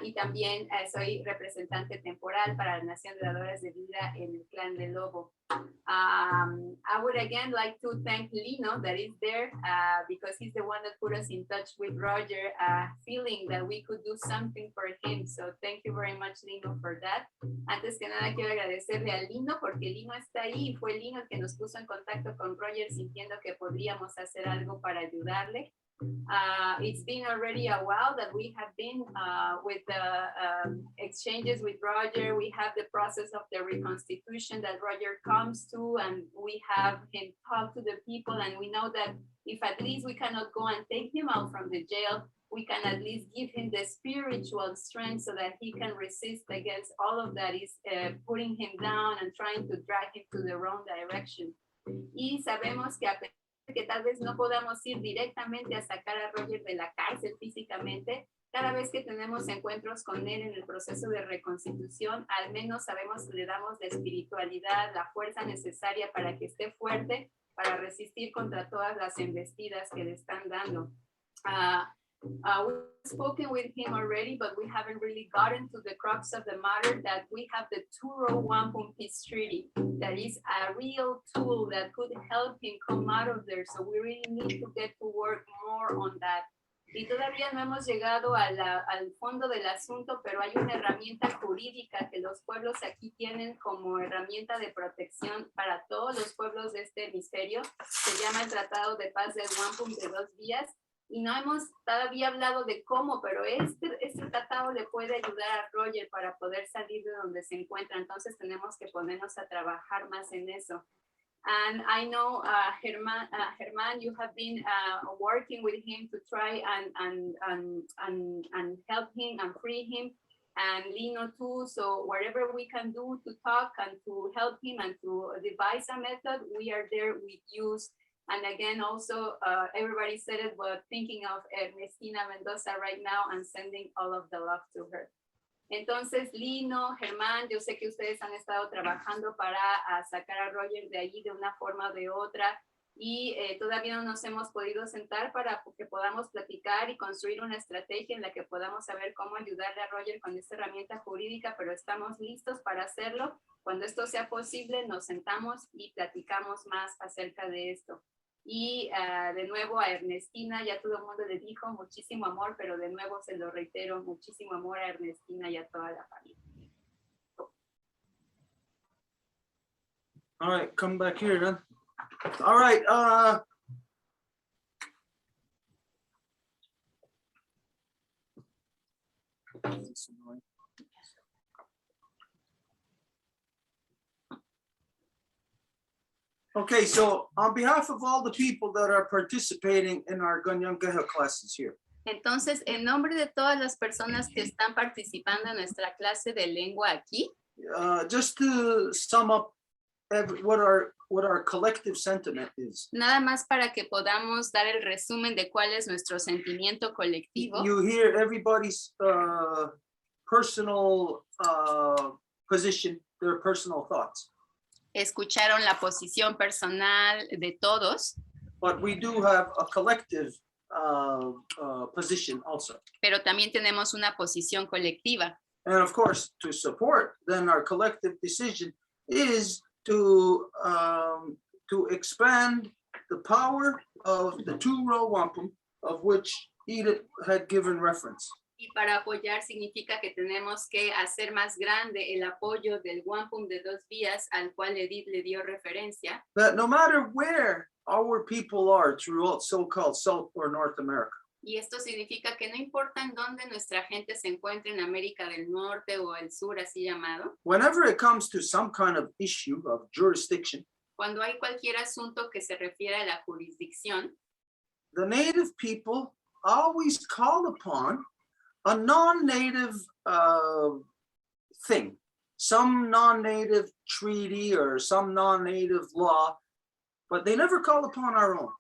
Y también soy representante temporal para la Nación de Dadoras de Vida en el Clan del Lobo. I would again like to thank Lino that is there because he's the one that put us in touch with Roger, feeling that we could do something for him. So thank you very much, Lino, for that. Antes que nada quiero agradecerle a Lino porque Lino está ahí y fue Lino el que nos puso en contacto con Roger sintiendo que podríamos hacer algo para ayudarle. It's been already a while that we have been with the exchanges with Roger. We have the process of the reconstitution that Roger comes to, and we have him talk to the people, and we know that if at least we cannot go and take him out from the jail, we can at least give him the spiritual strength so that he can resist against all of that is putting him down and trying to drag him to the wrong direction. Y sabemos que tal vez no podamos ir directamente a sacar a Roger de la cárcel físicamente, cada vez que tenemos encuentros con él en el proceso de reconstitución, al menos sabemos que le damos la espiritualidad, la fuerza necesaria para que esté fuerte, para resistir contra todas las embestidas que le están dando. We've spoken with him already, but we haven't really gotten to the crux of the matter that we have the Turo Wampum Peace Treaty. That is a real tool that could help him come out of there. So we really need to get to work more on that. Y todavía no hemos llegado al fondo del asunto, pero hay una herramienta jurídica que los pueblos aquí tienen como herramienta de protección para todos los pueblos de este hemisferio. Se llama el Tratado de Paz del Wampum de 2 vías. Y no hemos todavía hablado de cómo, pero este tratado le puede ayudar a Roger para poder salir de donde se encuentra. Entonces tenemos que ponernos a trabajar más en eso. And I know, Germán, you have been working with him to try and help him and free him. And Lino too, so whatever we can do to talk and to help him and to devise a method, we are there with you. And again, also, everybody said it, but thinking of Ernestina Mendoza right now and sending all of the love to her. Entonces, Lino, Germán, yo sé que ustedes han estado trabajando para sacar a Roger de allí de una forma o de otra y todavía no nos hemos podido sentar para que podamos platicar y construir una estrategia en la que podamos saber cómo ayudarle a Roger con esta herramienta jurídica, pero estamos listos para hacerlo. Cuando esto sea posible, nos sentamos y platicamos más acerca de esto. Y de nuevo a Ernestina, ya todo el mundo le dijo muchísimo amor, pero de nuevo se lo reitero, muchísimo amor a Ernestina y a toda la familia. All right, come back here then. All right, okay, so on behalf of all the people that are participating in our Kanienkeha classes here, Entonces, en nombre de todas las personas que están participando en nuestra clase de lengua aquí, just to sum up what our collective sentiment is. nada más para que podamos dar el resumen de cuál es nuestro sentimiento colectivo. You hear everybody's personal position, their personal thoughts. Escucharon la posición personal de todos, But we do have a collective position also. pero también tenemos una posición colectiva. And of course, to support then our collective decision is to expand the power of the two-row wampum, of which Edith had given reference. Y para apoyar significa que tenemos que hacer más grande el apoyo del wampum de 2 vías al cual Edith le dio referencia. That no matter where our people are throughout so-called South or North America, Y esto significa que no importa en dónde nuestra gente se encuentre en América del Norte o el Sur, así llamado, whenever it comes to some kind of issue of jurisdiction, cuando hay cualquier asunto que se refiere a la jurisdicción, the native people always call upon a non-native thing, some non-native treaty or some non-native law, but they never call upon our own.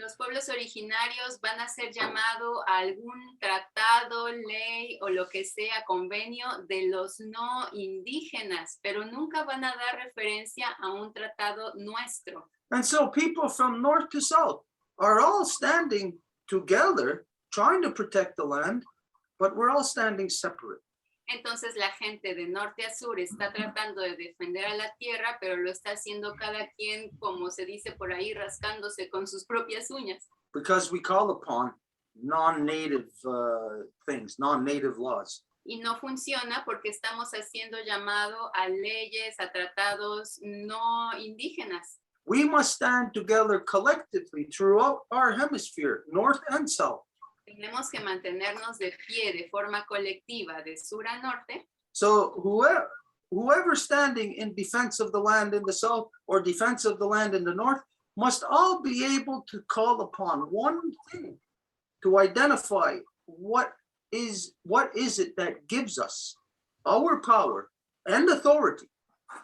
los pueblos originarios van a ser llamados a algún tratado, ley o lo que sea, convenio de los no indígenas, pero nunca van a dar referencia a un tratado nuestro. And so people from north to south are all standing together, trying to protect the land, but we're all standing separate. Entonces la gente de norte a sur está tratando de defender a la tierra, pero lo está haciendo cada quien, como se dice por ahí, rascándose con sus propias uñas. Because we call upon non-native things, non-native laws. Y no funciona porque estamos haciendo llamado a leyes, a tratados no indígenas. We must stand together collectively throughout our hemisphere, north and south. Tenemos que mantenernos de pie de forma colectiva de sur a norte. So whoever standing in defense of the land in the south or defense of the land in the north must all be able to call upon one thing to identify what is it that gives us our power and authority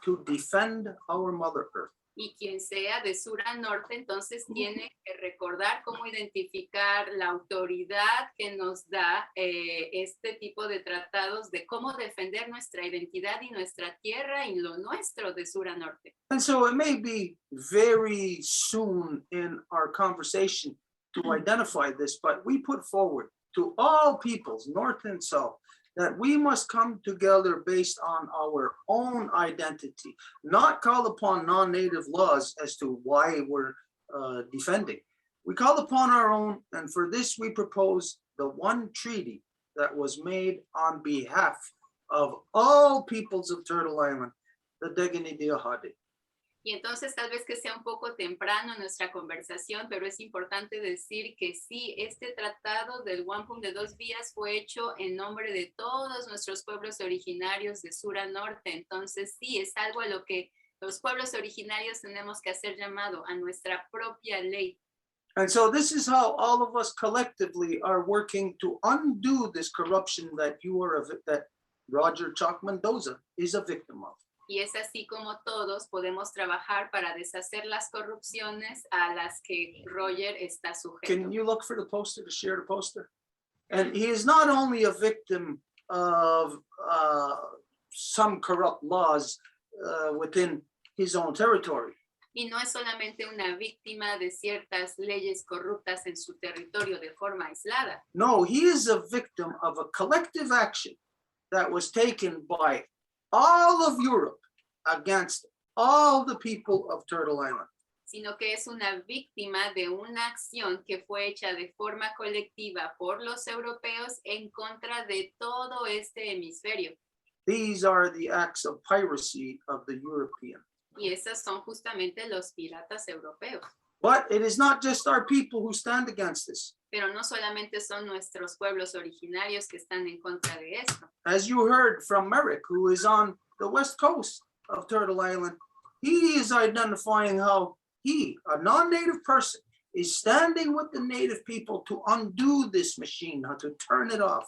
to defend our Mother Earth. Y quien sea de sur a norte, entonces tiene que recordar cómo identificar la autoridad que nos da este tipo de tratados de cómo defender nuestra identidad y nuestra tierra y lo nuestro de sur a norte. And so it may be very soon in our conversation to identify this, but we put forward to all peoples, north and south, that we must come together based on our own identity, not call upon non-native laws as to why we're defending. We call upon our own, and for this we propose the one treaty that was made on behalf of all peoples of Turtle Island, the Kanienkeha Class. Y entonces tal vez que sea un poco temprano en nuestra conversación, pero es importante decir que sí, este tratado del wampum de 2 vías fue hecho en nombre de todos nuestros pueblos originarios de sur a norte. Entonces sí, es algo a lo que los pueblos originarios tenemos que hacer llamado a nuestra propia ley. And so this is how all of us collectively are working to undo this corruption that that Roger Choque Mendoza is a victim of. Y es así como todos podemos trabajar para deshacer las corrupciones a las que Roger está sujeto. Can you look for the poster, to share the poster? And he is not only a victim of some corrupt laws within his own territory. Y no es solamente una víctima de ciertas leyes corruptas en su territorio de forma aislada. No, he is a victim of a collective action that was taken by all of Europe against all the people of Turtle Island. Sino que es una víctima de una acción que fue hecha de forma colectiva por los europeos en contra de todo este hemisferio. These are the acts of piracy of the European. Y esos son justamente los piratas europeos. But it is not just our people who stand against this. Pero no solamente son nuestros pueblos originarios que están en contra de esto. As you heard from Merrick, who is on the west coast of Turtle Island, he is identifying how he, a non-native person, is standing with the native people to undo this machine, how to turn it off.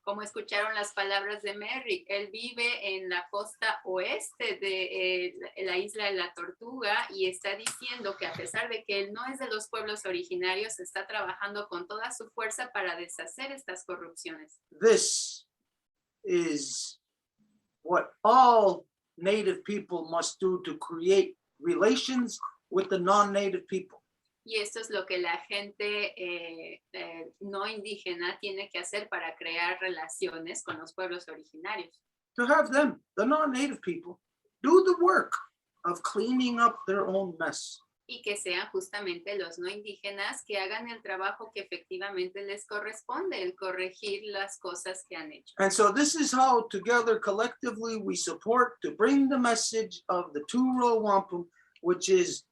Como escucharon las palabras de Merrick, él vive en la costa oeste de la isla de la Tortuga y está diciendo que a pesar de que él no es de los pueblos originarios, está trabajando con toda su fuerza para deshacer estas corrupciones. This is what all native people must do to create relations with the non-native people. Y esto es lo que la gente no indígena tiene que hacer para crear relaciones con los pueblos originarios. To have them, the non-native people, do the work of cleaning up their own mess. Y que sean justamente los no indígenas que hagan el trabajo que efectivamente les corresponde, el corregir las cosas que han hecho. And so this is how together collectively we support to bring the message of the two-row wampum, which is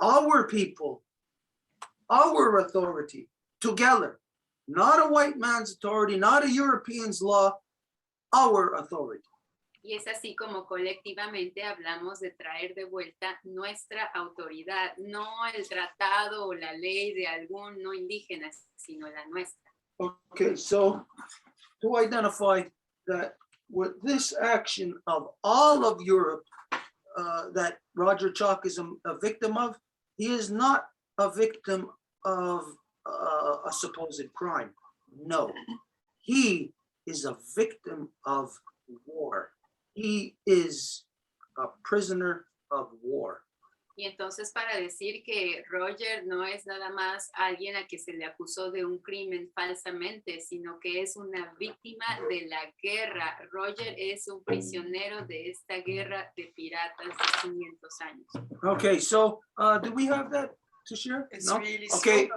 our people, our authority, together, not a white man's authority, not a European's law, our authority. Y es así como colectivamente hablamos de traer de vuelta nuestra autoridad, no el tratado o la ley de algún no indígena, sino la nuestra. Okay, so to identify that with this action of all of Europe that Roger Choque is a victim of, he is not a victim of a supposed crime. No, he is a victim of war. He is a prisoner of war. Y entonces para decir que Roger no es nada más alguien a que se le acusó de un crimen falsamente, sino que es una víctima de la guerra. Roger es un prisionero de esta guerra de piratas de 500 años. Okay, so do we have that to share? It's No? really Okay,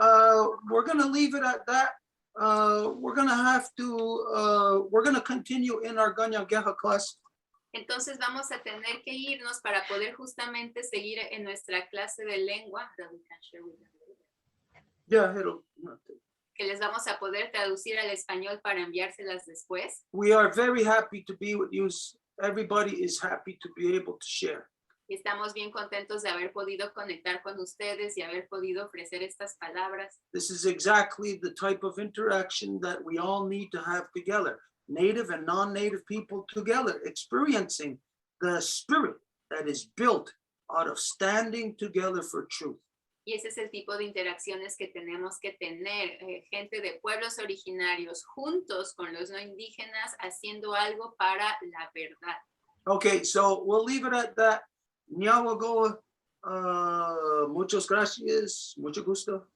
we're gonna leave it at that. We're gonna have to, we're gonna continue in our Kanienkeha class. Entonces vamos a tener que irnos para poder justamente seguir en nuestra clase de lengua Yeah, que les vamos a poder traducir al español para enviárselas después. we are very happy to be with you. Everybody is happy to be able to share. Y estamos bien contentos de haber podido conectar con ustedes y haber podido ofrecer estas palabras. This is exactly the type of interaction that we all need to have together. Native and non-native people together, experiencing the spirit that is built out of standing together for truth. Y ese es el tipo de interacciones que tenemos que tener, gente de pueblos originarios juntos con los no indígenas haciendo algo para la verdad. Okay, so we'll leave it at that. Nyawagoa, muchas gracias, mucho gusto.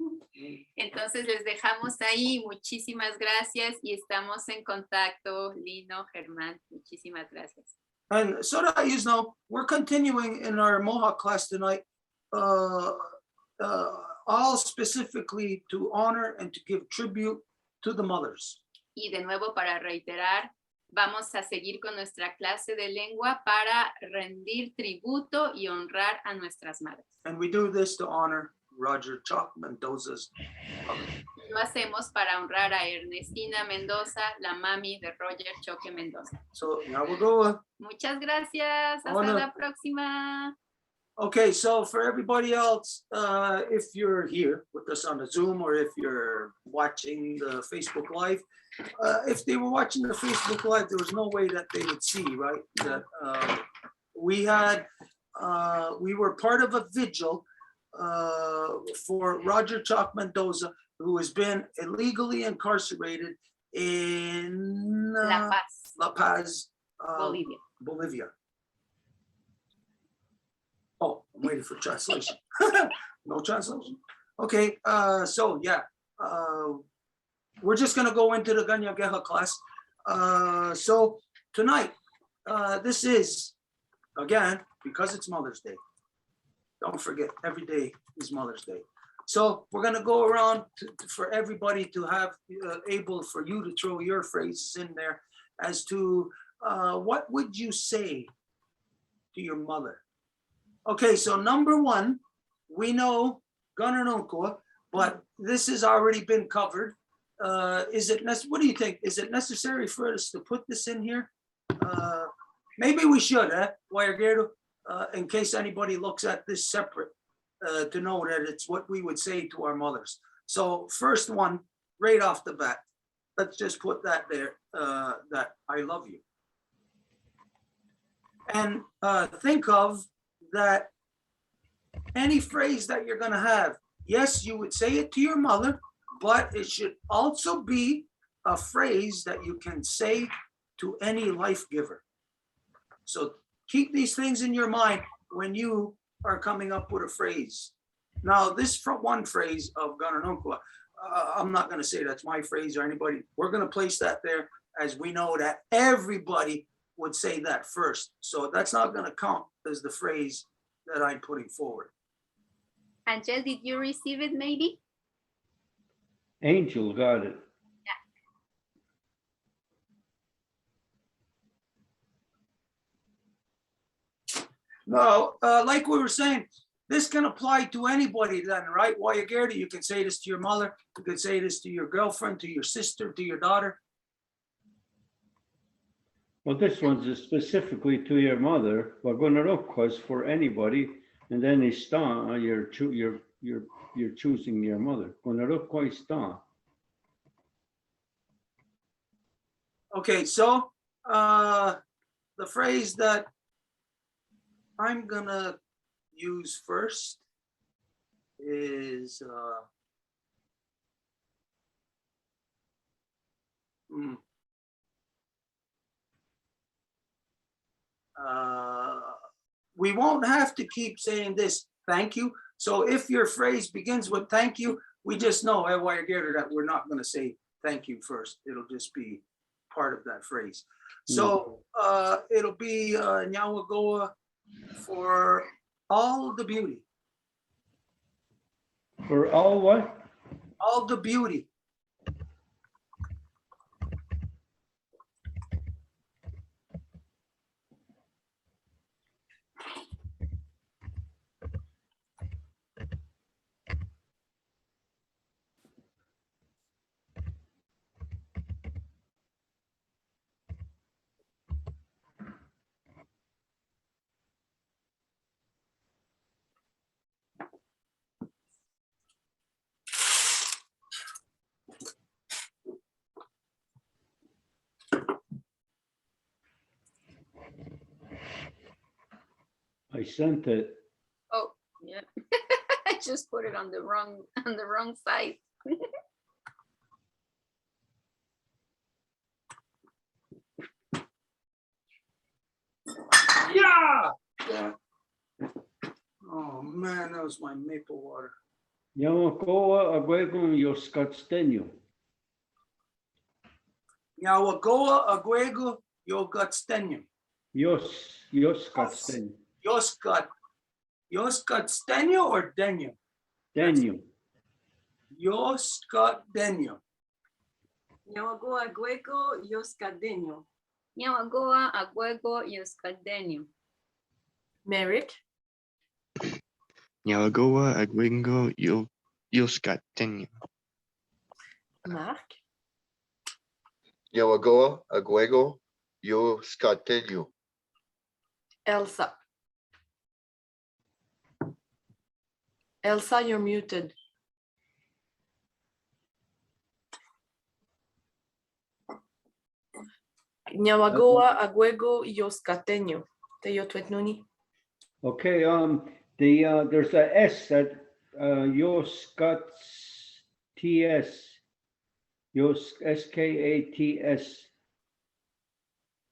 Entonces les dejamos ahí, muchísimas gracias y estamos en contacto, Lino, Germán, muchísimas gracias. And so that you know, we're continuing in our Mohawk class tonight, all specifically to honor and to give tribute to the mothers. Y de nuevo para reiterar, vamos a seguir con nuestra clase de lengua para rendir tributo y honrar a nuestras madres. And we do this to honor Roger Choque Mendoza's mother. Lo hacemos para honrar a Ernestina Mendoza, la mami de Roger Choque Mendoza. So Nyawagoa. Muchas gracias. Hasta Hola. la próxima. Okay, so for everybody else, if you're here with us on the Zoom or if you're watching the Facebook Live, if they were watching the Facebook Live, there was no way that they would see, right? That we were part of a vigil for Roger Choque Mendoza, who has been illegally incarcerated in La Paz, La Paz, Bolivia. Bolivia. Oh, I'm waiting for translation. No translation. Okay, so yeah, we're just gonna go into the Kanienkeha class. So tonight, this is, again, because it's Mother's Day. Don't forget, every day is Mother's Day. So we're gonna go around for everybody to have able for you to throw your phrases in there as to what would you say to your mother Okay, so number one, we know Kanienkeha, but this has already been covered. What do you think? Is it necessary for us to put this in here? Maybe we should, in case anybody looks at this separate, to know that it's what we would say to our mothers. So first one, right off the bat, let's just put that there, that I love you. And think of that any phrase that you're gonna have, yes, you would say it to your mother, but it should also be a phrase that you can say to any life giver. So keep these things in your mind when you are coming up with a phrase. Now, this one phrase of Kanienkeha, I'm not gonna say that's my phrase or anybody. We're gonna place that there as we know that everybody would say that first. So that's not gonna count as the phrase that I'm putting forward. Angel, did you receive it maybe? Angel got it. No, like we were saying, this can apply to anybody then, right? While you're here, you can say this to your mother, you can say this to your girlfriend, to your sister, to your daughter. Well, this one's specifically to your mother, but Kanienkeha is for anybody, and then you're choosing your mother. Kanienkeha is. Okay, so the phrase that I'm gonna use first is we won't have to keep saying this, thank you. So if your phrase begins with thank you, we just know that we're not gonna say thank you first. It'll just be part of that phrase. So it'll be Nyawagoa for all the beauty. For all what? All the beauty. I sent it. Oh, yeah. I just put it on the wrong side. Yeah. Oh man, that was my maple water. Nyawagoa agwegum yoskatstenyo. Nyawagoa aguego yogatstenyo. Yoskatstenyo. Yoskatstenyo or denyo? Denyo. Yoskatdenyo. Nyawagoa Guego Yoskadeño. Nyawagoa Aguego Yoskadeño. Merrick, Nyawagoa Agwingo Yoskateño. Mark, Yawagoa, Aguego, Yo Scateño. Elsa. Elsa, you're muted. Nyawagoa Aguego Yoskateño. Teyo Twetnuni. Okay, there's a S that Yoskats TS. SKATS.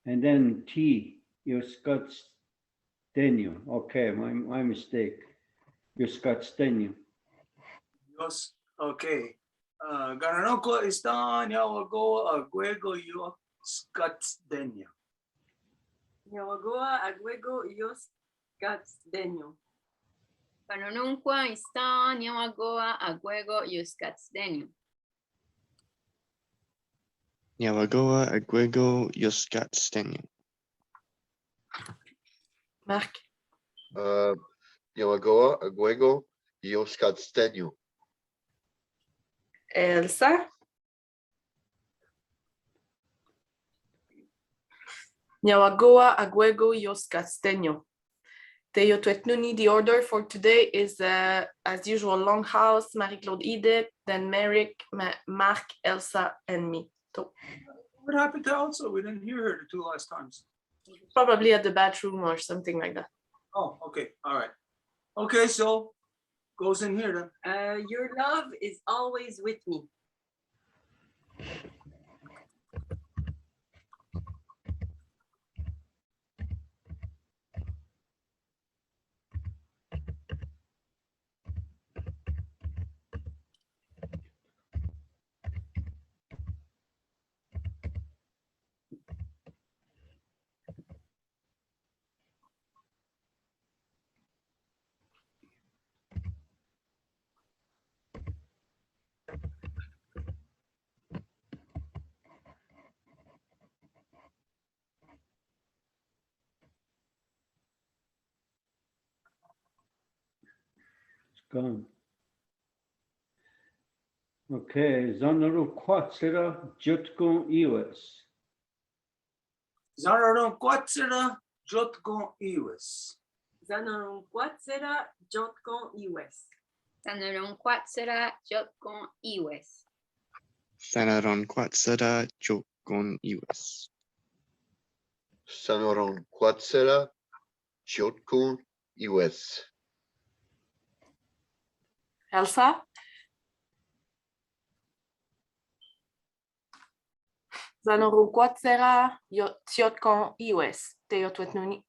And then T, Yoskatstenyo. Okay, my mistake. Yoskatstenyo. Yos. Okay. Kanienkeha está Nyawagoa aguego yoskatdenyo. Nyawagoa Aguego Yoskadeño. Kanienkeha está Nyawagoa Aguego Yoskadeño. Nyawagoa Agwego Yoskateño. Mark, Niawagawa, Aguego, Yoskatsteño. Elsa. Niawagoa, Aguego, Yoskatsteño. Teo Tuetnuni, the order for today is as usual Longhouse, Marie-Claude Edith, then Merrick, Mark, Elsa, and me. So What happened to Elsa? We didn't hear her the two last times. probably at the bathroom or something like that. Oh, okay, all right. Okay, so goes in here then. Your love is always with me. It's gone. Okay, Zanaru Quatsira Jutkun Iwes. Zararon Quatsira Jotgon Iwis. Zanaron Quatsera Jotkon US. Tanaron Quatsera Jotkon Iwes. Sanaron Quatsara Jokon Iwes. Sanoron Quatsera, Jotkun, Iwes. Elsa. Zanoru Quatsera, Tsiotkon, Iwes. Teo Tuetnuni.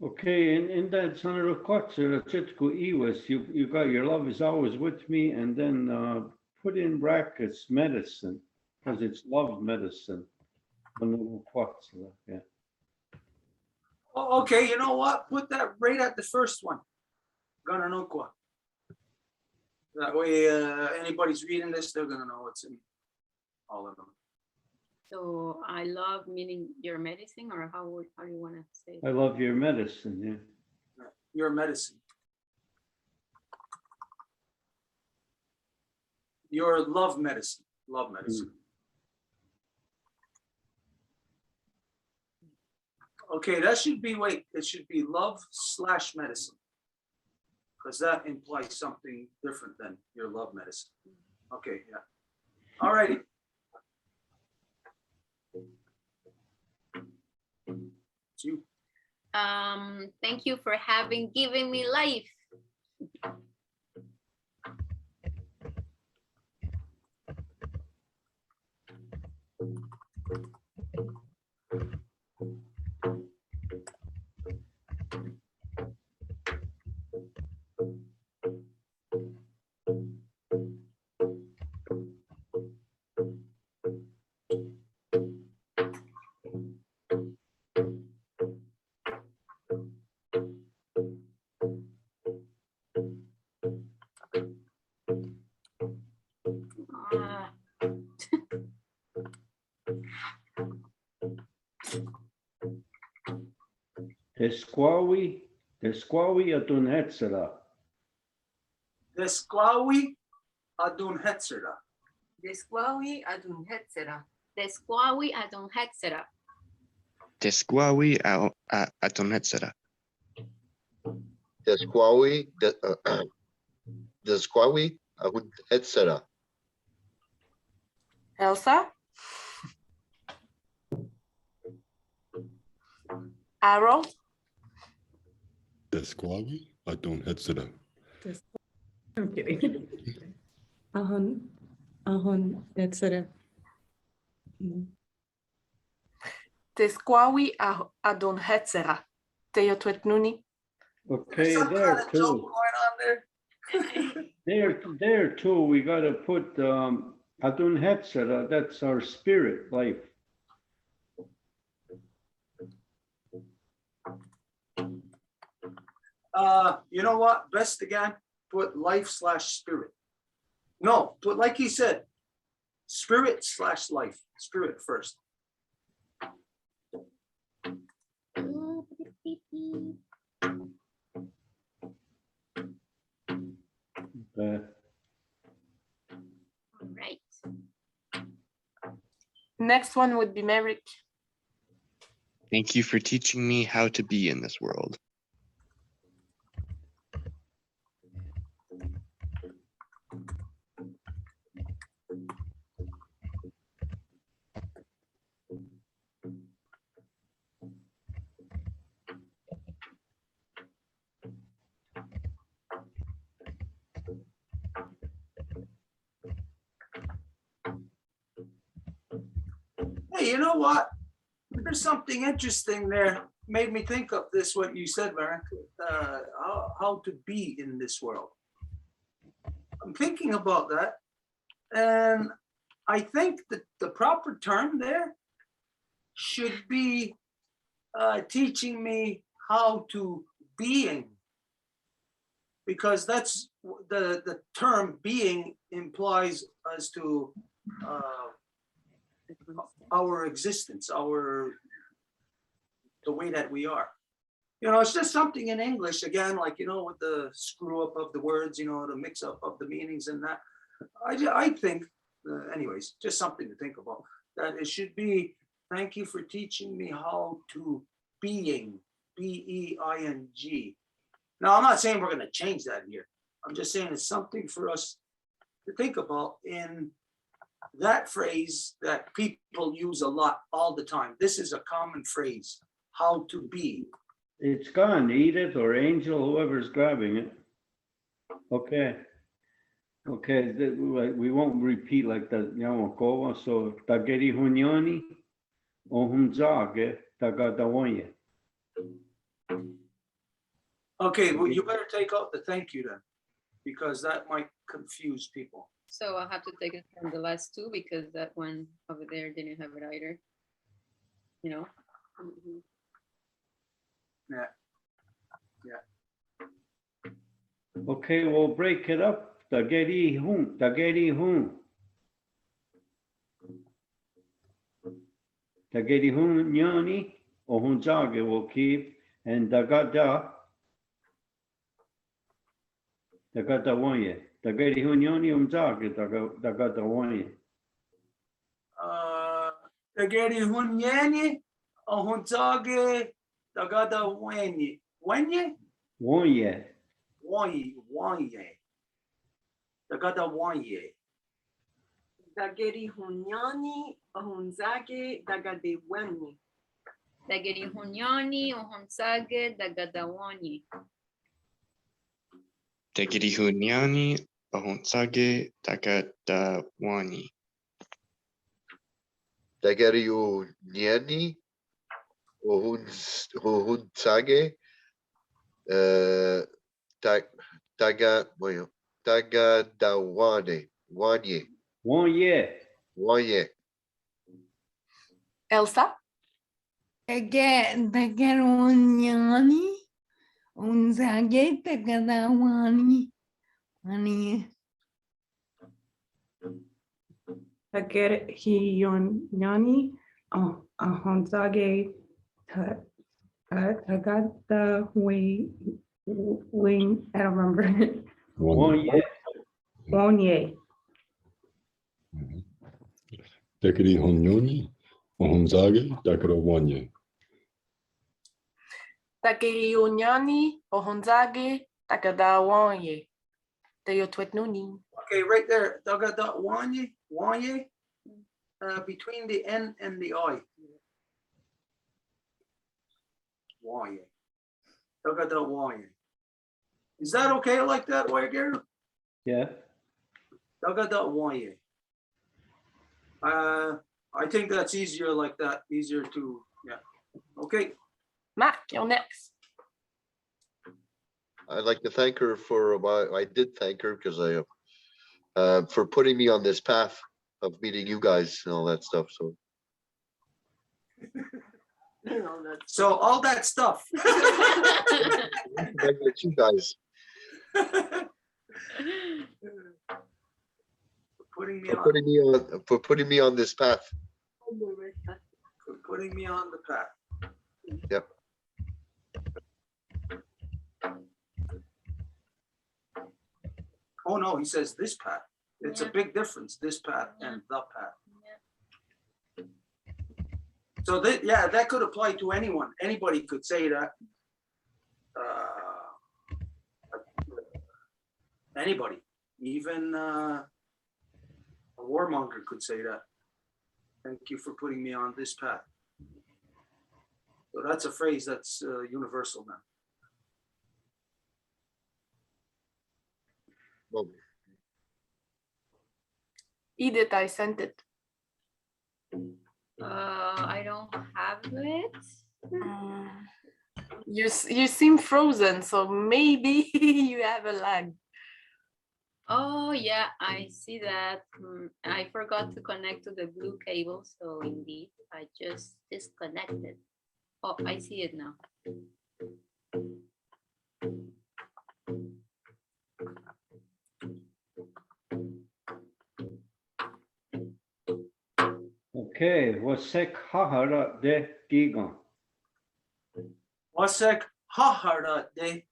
Okay, in that Zanaru Quatsira Jitku Iwes, you got your love is always with me, and then put in brackets medicine, because it's love medicine. Zanaru Quatsira, yeah. Oh, okay, you know what? Put that right at the first one. Gananokwa. That way, anybody's reading this, they're gonna know what's in all of them. So I love meaning your medicine, or how do you want to say it? I love your medicine, yeah. Your medicine. Your love medicine. Love medicine. Okay, that should be, wait, it should be love/medicine. Because that implies something different than your love medicine. Okay, yeah. All righty. It's you. Thank you for having given me life. Ah, Tesquawi Adun Hetzera. Desquawi adun hetzera. Desquawi adun hetzera. Desquawi adon hetsera. Tesquawi Atonetsera. Desquawi, Desquawi, Ahud, etc. Elsa. Arrow. Desquawi Adon Hetzera. I'm kidding. Ahon, etc. Tesquawi Adon Hetzera. Teo Tuetnuni. Okay, Some there kind of joke too. going on there. There too, we gotta put Adun Hetzera, that's our spirit life. You know what? Best again, put life/spirit. No, put like he said, spirit/life. Spirit first. All right. Next one would be Merrick. Thank you for teaching me how to be in this world. Hey, you know what? There's something interesting there. Made me think of this, what you said, Mark, how to be in this world. I'm thinking about that. And I think that the proper term there should be teaching me how to being. Because that's the term being implies as to our existence, the way that we are. You know, it's just something in English, again, like, you know, with the screw up of the words, you know, the mix up of the meanings and that. I think, anyways, just something to think about, that it should be, thank you for teaching me how to being, B-E-I-N-G. Now, I'm not saying we're going to change that here. I'm just saying it's something for us to think about in that phrase that people use a lot all the time. This is a common phrase, how to be. It's gone, Edith or Angel, whoever's grabbing it. Okay. Okay, we won't repeat like that, Yamakova. So, Tageri Hunyani, Ohumzage, Tagadawanye. Okay, well, you better take out the thank you then, because that might confuse people. So I'll have to take it from the last two because that one over there didn't have it either. You know? Mhm. Yeah. Okay, we'll break it up. Tageri Hun, Tageri Hun. Tageri Hunyani, Ohumzage will keep, and Tagadawanye. Tageri Hunyani, Umzage, Tagadawanye. Tageri Hunyani, Ohunzage, Tagadawanye. Wenye? Wanye. Wanye. Tagadawanye. Dageri Hunyani, Ahunzage, Dagadewani. Dageri Hunyani, Ohonsage, Dagadawani. Tegiri Hunyani, Ahonsage, Tagadawani. Dageriu Nieni, Ohuntsage, Tagadawane, Wanye, Wanye. Elsa. Tagaronyani, Unzage, Tagadawani, Ani. Hiyonyani, Ahonzage, Tagada Wing, I don't remember. Wanye. Wonye. Tekeri Honyoni, Ohumzage, Tagadawanye. Dageri Hunyani, Ohonzage, Tagadawanye. Teotwetnuni. Okay, right there, Tagadawanye, Wanye, between the N and the I. Wanye. Tagadawanye. Is that okay like that, Wayger? Yeah. Tagadawanye. I think that's easier like that, easier to, yeah. Okay. Mark, you're next. I'd like to thank her for, I did thank her because for putting me on this path of meeting you guys and all that stuff. So So all that stuff. I met you guys. For putting me on this path. For putting me on the path. Yep. Oh, no, he says this path. It's a Yeah. big difference, this path Yeah. and the path. Yeah. So that, yeah, that could apply to anyone. Anybody could say that. Anybody, even a warmonger could say that. Thank you for putting me on this path. So that's a phrase that's universal now. Well, Edith, I sent it. I don't have it. You seem frozen, so maybe you have a lag. Oh yeah, I see that. I forgot to connect to the blue cable, so indeed I just disconnected. Oh, I see it now. Okay, wasek hahara de gigan. Wasek hahara de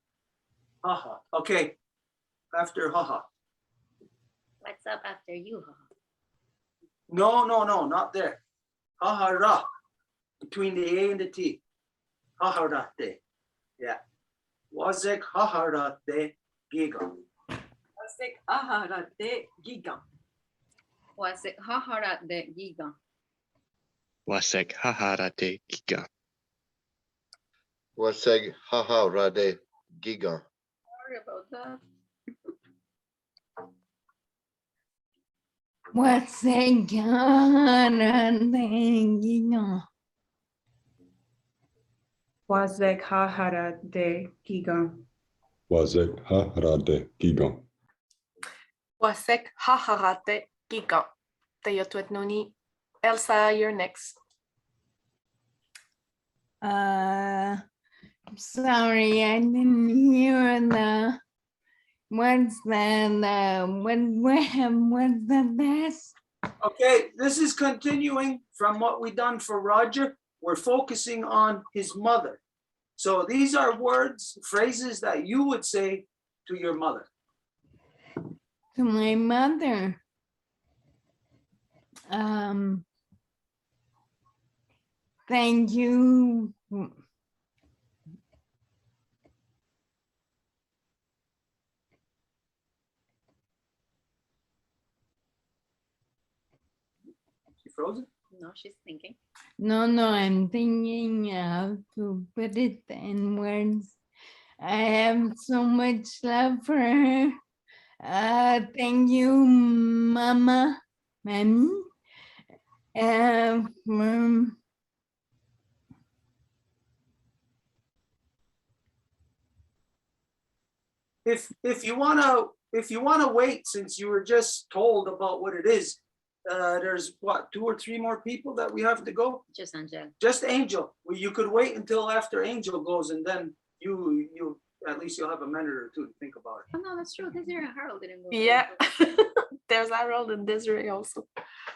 haha. Okay, after haha. What's up after you? No, not there. Hahara, between the A and the T. Haharate. Yeah. Wasek haharate giga. Wasek aharate giga. Was it hahara de giga? Wasek haharate giga. Waseg haha rade giga. Sorry about that. Wasek haharate giga. Wazek hahara de giga. Wazek haharade giga. Wasek haharate giga. Teyotwet noni. Elsa, you're next. Sorry, I didn't hear the, what's that, what's the best? Okay, this is continuing from what we done for Roger. We're focusing on his mother. So these are words, phrases that you would say to your mother. To my mother. Thank you. She frozen? No, she's thinking. No, I'm thinking how to put it in words. I have so much love for her. Thank you, Mama, Mommy. If you wanna wait, since you were just told about what it is, there's what, 2 or 3 more people that we have to go? Just Angel. Just Angel. Well, you could wait until after Angel goes, and then you at least you'll have a minute or 2 to think about it. Oh no, that's true. Desiree and Harold didn't go. Yeah. There's Harold and Desiree also.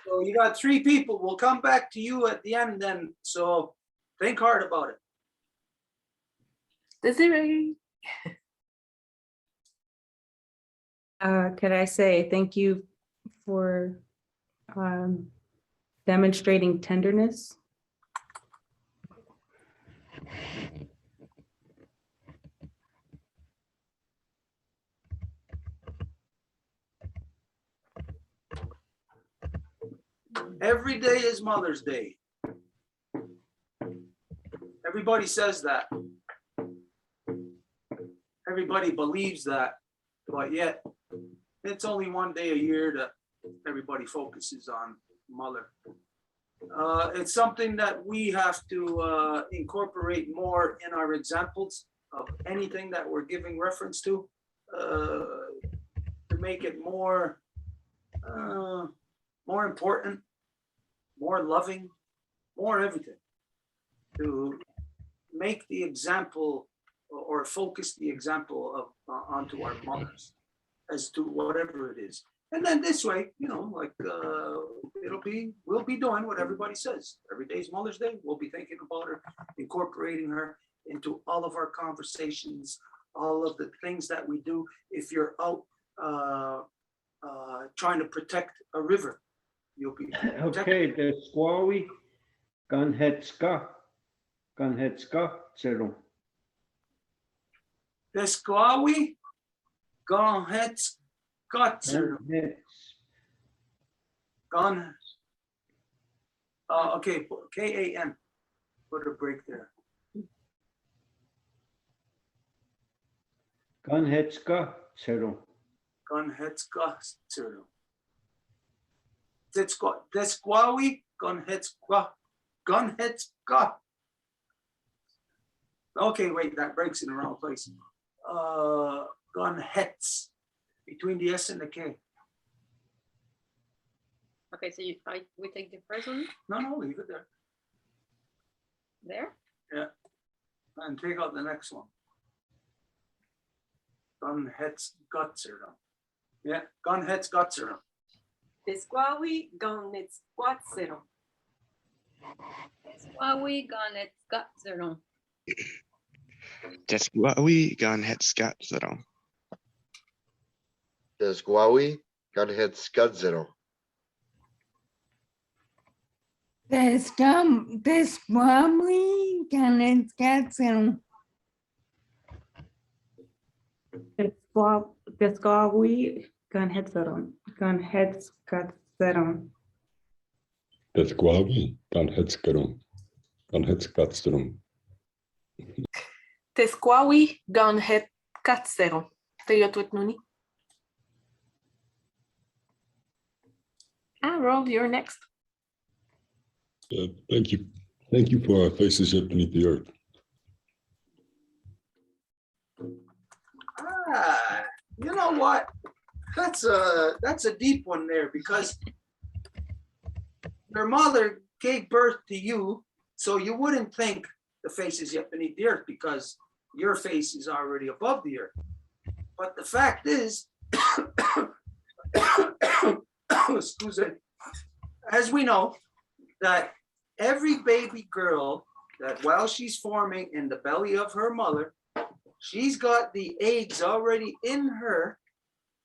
So you got 3 people. We'll come back to you at the end then. So think hard about it. Desiree. Could I say thank you for demonstrating tenderness? Every day is Mother's Day. Everybody says that. Everybody believes that, but yet it's only one day a year that everybody focuses on mother. It's something that we have to incorporate more in our examples of anything that we're giving reference to make it more important, more loving, more everything, to make the example or focus the example of onto our mothers as to whatever it is. And then this way, you know, like we'll be doing what everybody says. Every day's Mother's Day. We'll be thinking about her, incorporating her into all of our conversations, all of the things that we do. If you're out trying to protect a river. You'll be Okay, the squawi ganhetska zero. Desquawi Gonhetz Gotzer Gon. Okay, KAN. Put a break there. Ganhetska zero. Gonhetz Gotzer. Desquawi Gonhetz Got. Okay, wait, that breaks in the wrong place. Gonhetz, between the S and the K. Okay, so we take the first one No, leave it there. there. Yeah. And take out the next one. Gonhetz Gotzer. Yeah, Gonhetz Gotzer. Desquawi Gonnetzquatzero. Huawei Ganet Gatzero. Desquawi ganhetskatzero. Desguawi ganhetskadzero. Desquawi Ganhetzka. Desgawi ganhetzeron. Desguawi ganhetskatzerum. Tesquawi Ganhetkatzero. Teyotwetnuni. Rob, you're next. Thank you. Thank you for our faces yet beneath the earth. You know what? That's a deep one there, because your mother gave birth to you, so you wouldn't think the face is yet beneath the earth because your face is already above the earth. But the fact is, excuse me, as we know, that every baby girl, that while she's forming in the belly of her mother, she's got the eggs already in her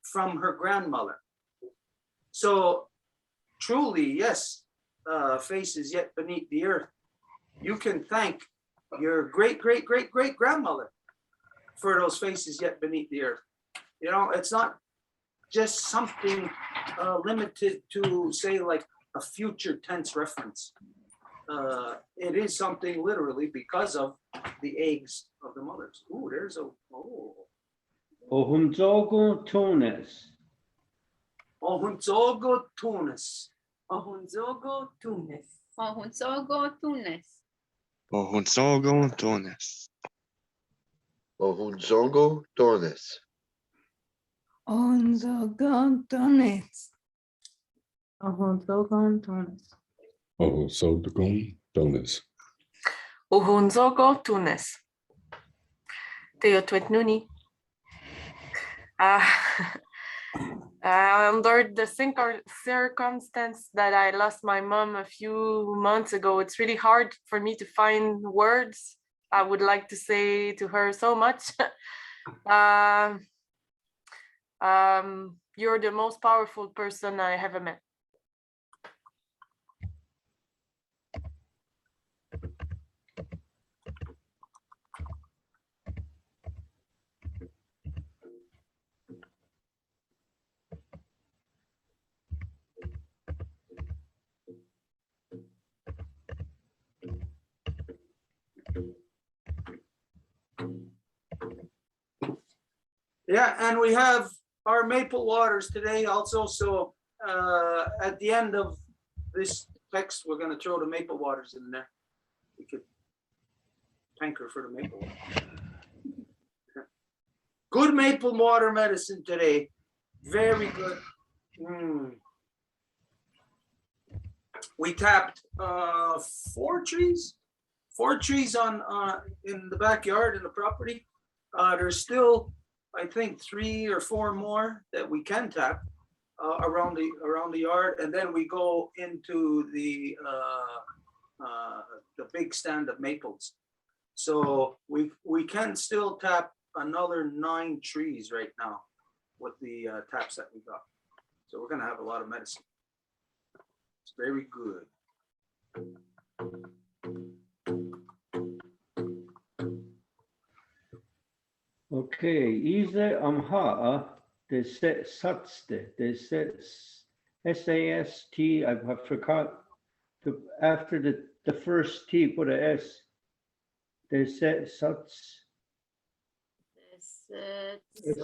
from her grandmother. So truly, yes, face is yet beneath the earth. You can thank your great grandmother for those faces yet beneath the earth. You know, it's not just something limited to, say, like a future tense reference. It is something literally because of the eggs of the mothers. Ooh, there's a, Ohunzogo tunes. Ohunzogo Tunis. Ohunzogo Tunes. Ohunsogo Tunes. Ohunsogo tones. Ohunzongo Tornes. Onzogontones. Ohonzogon tones. Oh, so the gong donuts. Uhunzogo Tunes. Teyotwetnuni. Under the circumstance that I lost my mom a few months ago, it's really hard for me to find words. I would like to say to her so much. You're the most powerful person I ever met. Yeah, and we have our maple waters today also. So at the end of this text, we're going to throw the maple waters in there. We could thank her for the maple water. Good maple water medicine today. Very good. We tapped 4 trees on in the backyard in the property. There's still, I think, 3 or 4 more that we can tap around the yard, and then we go into the big stand of maples. So we can still tap another 9 trees right now. with the taps that we got. So we're gonna have a lot of medicine. It's very good. Okay, Ize Amha, the set Satste, the set SAST, I forgot to, after the first T, put a S. The set Sats,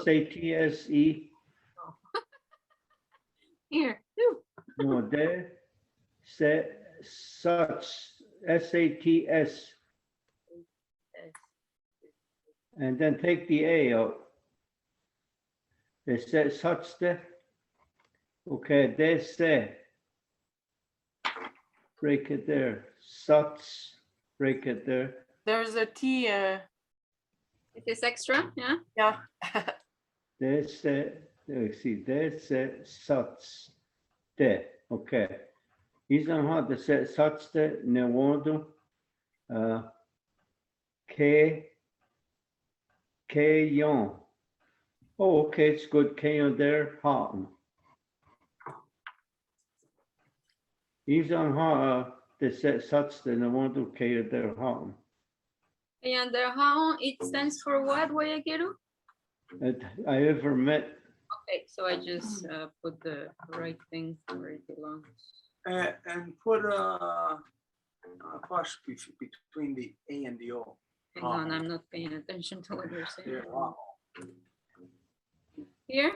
SATSE, Here. Woo. no, de set Sats, SATS. And then take the A out. They say such the. Okay, they say. Break it there. Such, break it there. There's a T. It is extra, yeah. Yeah. They say, let's see, they say such the. Okay. He's on how to say such the Newodo. K. Yon. Oh, okay, it's good. Yon there, Houghton. He's on how they say such the Newodo K there, Houghton. And how it stands for what, Guayaquero? I ever met. Okay, so I just put the right thing where it belongs. And put a apostrophe between the A and the O. Hang on, I'm not paying attention to what you're saying. Yeah, wow. Here?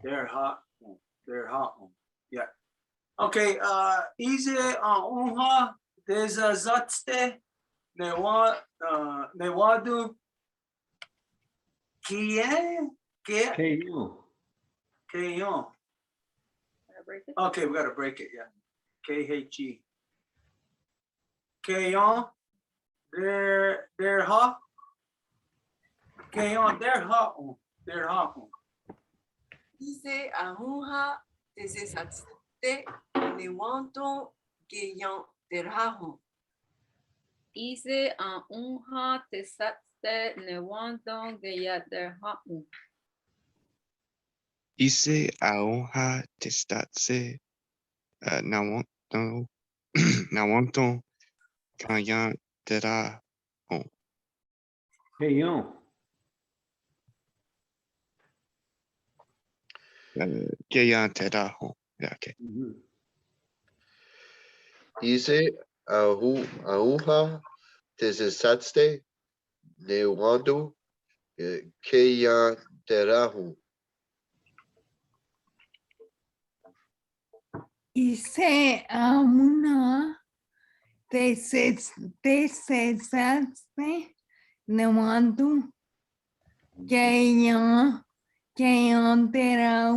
They're hot. They're hot. Yeah. Okay. Easy unha. There's a zatste. Newadu. Kie. Yon. Keyon. Okay, we gotta break it. Yeah. KHE. Keyon. They're hot. Keyon. They're hot. They're hot. Dice ahunha desesatste newanto geyan derhahu. Ise a unha tesatste newando geyaderhau. Ise aonha testatse nawanton kayan dera Yon. kayan dera. Yeah, okay. Ise auha desesatste newando keyan terahu. Hice a una desesaste levando que yo terá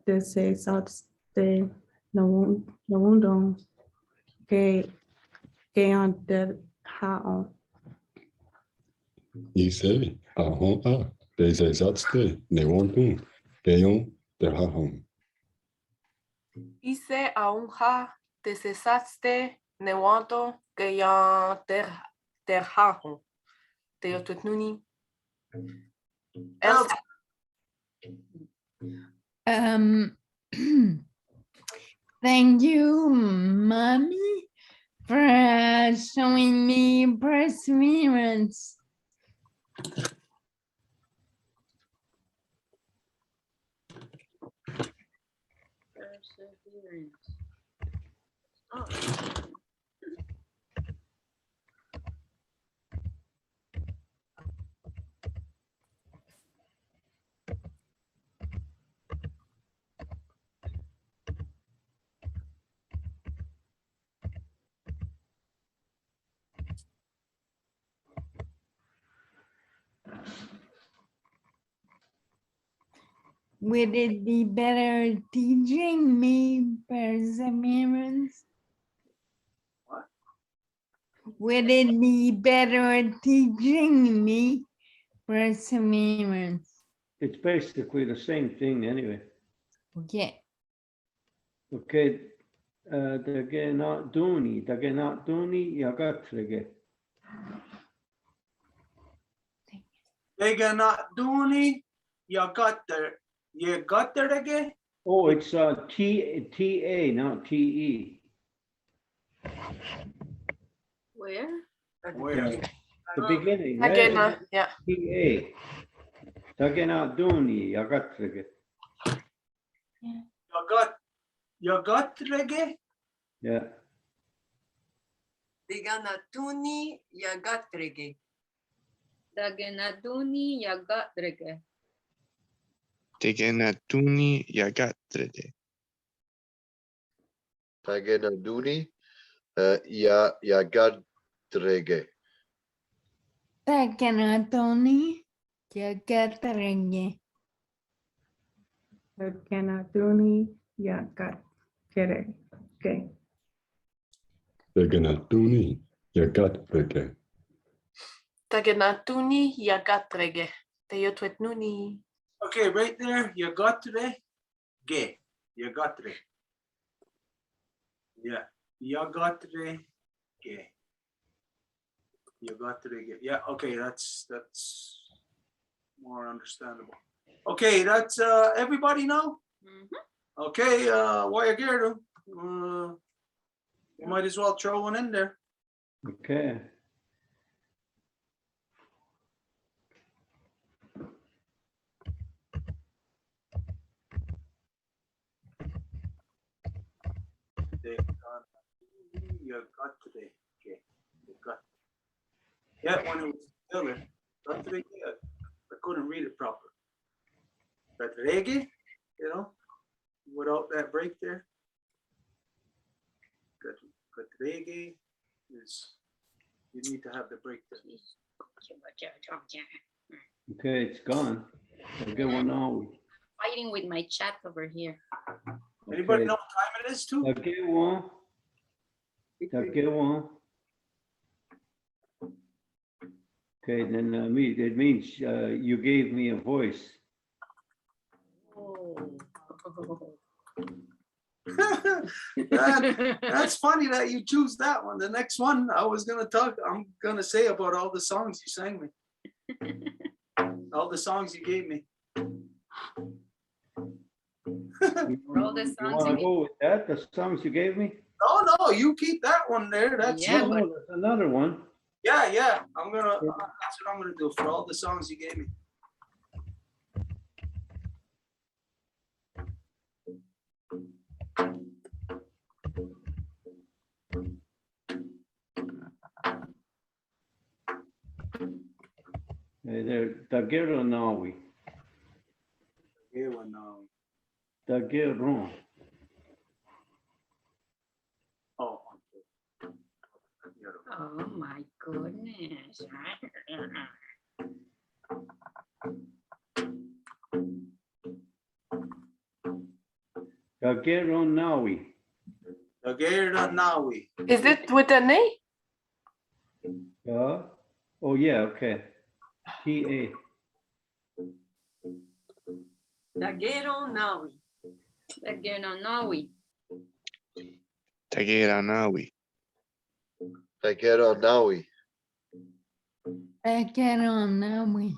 Desesaste Nawundong que antes ha Ise ahon desde newontum keyon derhahon. Ise aunha desesaste newanto geyan derhahu. Teotutnuni. Elsa. Thank you, Mommy, for showing me perseverance. Perseverance. Oh. Would it be better teaching me perseverance? What? Would it be better teaching me perseverance? It's basically the same thing anyway. Okay. Okay, Dage not duni, yagatrege. Ega not duni, you got there again? Oh, it's T-A, not T-E. Where? Where? Yeah, the beginning. Again, eh? yeah. T-A. Dage not duni, yagatrege. You got rege? Yeah. Diganatuni yagatrege. Dagenaduni Yagadrege. Tegenatuni yagatrede. Tagana duni, yagadrege. Takanatoni, yagatrege. Kenatuni yakat kere. Okay. Tegenatuni, yagatrege. Tagenatuni yagatrege. Teyotwetnuni. Okay, right there, you got today. Ge. You got today. Yeah. You got today. Ge. You got today. Ge. Yeah, okay, that's more understandable. Okay, that's everybody now? Okay, Guayaguero. You might as well throw one in there. Okay. You got today. Okay. You got. Yeah, when it was together. Got today. Yeah. I couldn't read it proper. But reggae, you know, without that break there. But reggae is, you need to have the break there. Okay, it's gone. Dage one now. Fighting with my chat over here. Anybody Okay. know what time it is too? Dage one. Dage one. Okay, then it means you gave me a voice. That's funny that you choose that one. The next one I'm gonna say about all the songs you sang me. All the songs you gave me. All the You songs want to you go with that? The songs you gave me? No, you keep that one there. That's Yeah, No, but- no, there's another one. yeah. That's what I'm gonna do for all the songs you gave me. They're Dagero Nawi. Yeah, well, no. Dagero. Oh, Oh my goodness. Dagero Nawi. Daguerre Nawi. Is it with an A? Oh, yeah, okay. T-A. Dagero nawi. Dagenanawi. Tageranawi. Tagana nawi. Takananawi.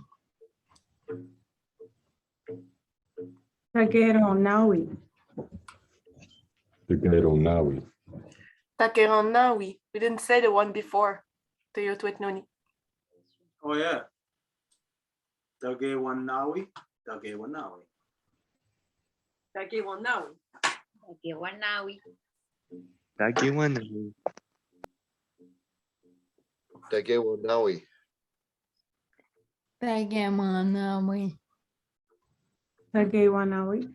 Tagero nawi. Tegeronawi. Takeronawi. We didn't say the one before. Teyotwetnuni. Oh yeah. Daguerre Nawi. Daguerre Nawi. Dagero nawi. Dagenanawi. Tagiwanawi. Tagana nawi. Takamanawi. Tagewanawi.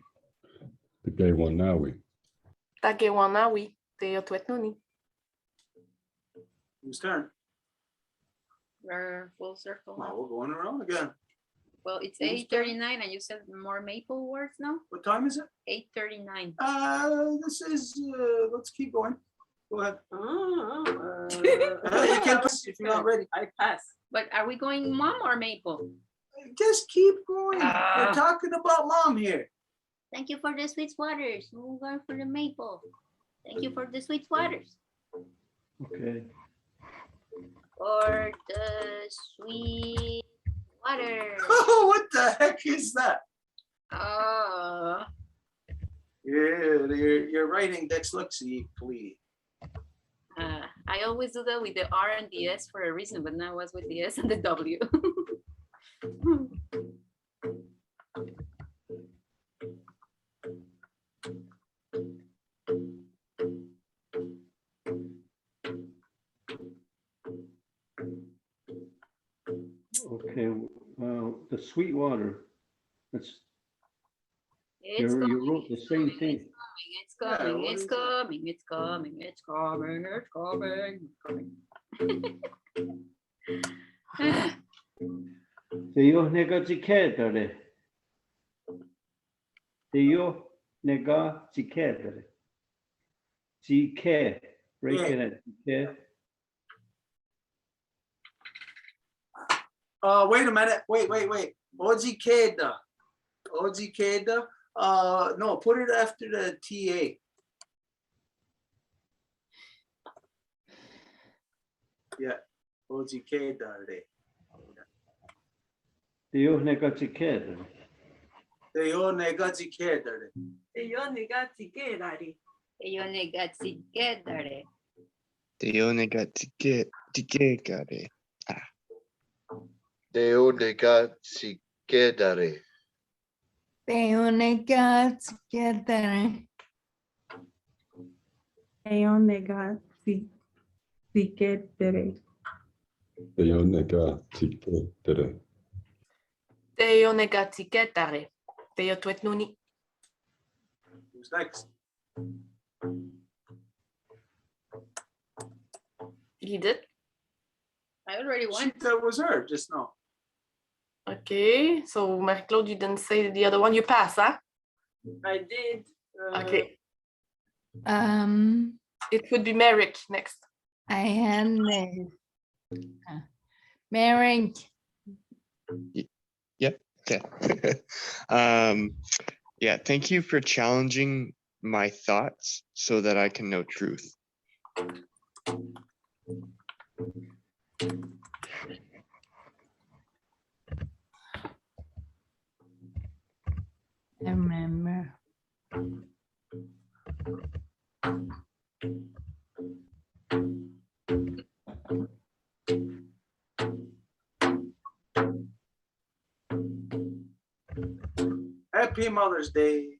Tegewanawi. Takewanawi. Teyotwetnuni. Whose turn? We're full circle. Wow, now. we're going around again. Well, it's Whose turn? 8:39 and you said more maple words now? What time is it? 8:39. This is, let's keep going. Go ahead. You You can pass if you're not ready. I pass. But are we going mom or maple? Just keep going. Ah. We're talking about mom here. Thank you for the sweet waters. We're going for the maple. Thank you for the sweet waters. Okay. For the sweet water. Oh, what the heck is that? Oh, Yeah, you're writing dyslexia, please. I always do that with the R and the S for a reason, but now I was with the S and the W. Okay. Well, the sweet water. That's It's you coming, wrote the same thing. it's coming, Yeah, what it's is it? coming, it's coming, it's coming, it's coming, it's coming. Teo nega ziketare. Teo nega ziketare. Zike. Break it. Zike. Wait a minute. Wait. Oji Keda. Oji Keda. No, put it after the TA. Yeah. Oji Keda. Teo nega ziketare. Teo negaji keda. Yo negati kerari. Yo negazzi gedare. Teone got to get. Deo nega sikedare. Teo nega ziketare. Teo nega ziketere. Teo nega ziketere. Teo negati ketare. Teo tuet nuni. Who's next? You did? I already went. That was her just now. Okay, so Marie-Claude, you didn't say the other one. You pass, huh? I did. Okay, Um, it would be Merrick next. I had this. Merrick. Yep. Okay. Yeah, thank you for challenging my thoughts so that I can know truth. I remember. Happy Mother's Day.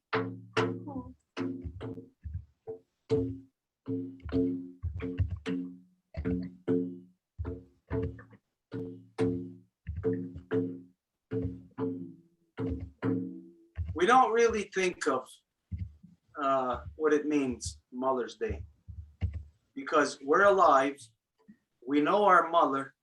We don't really think of what it means, Mother's Day, because we're alive. We know our mother.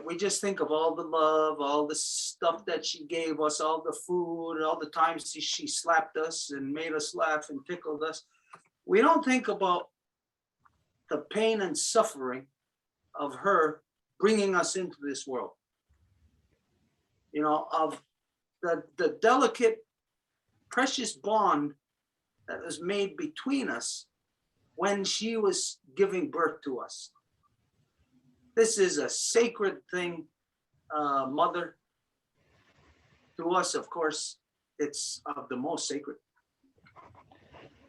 We just think of all the love, all the stuff that she gave us, all the food, all the times she slapped us and made us laugh and tickled us. We don't think about the pain and suffering of her bringing us into this world. You know, of the delicate, precious bond that was made between us when she was giving birth to us. This is a sacred thing, Mother. To us, of course, it's of the most sacred.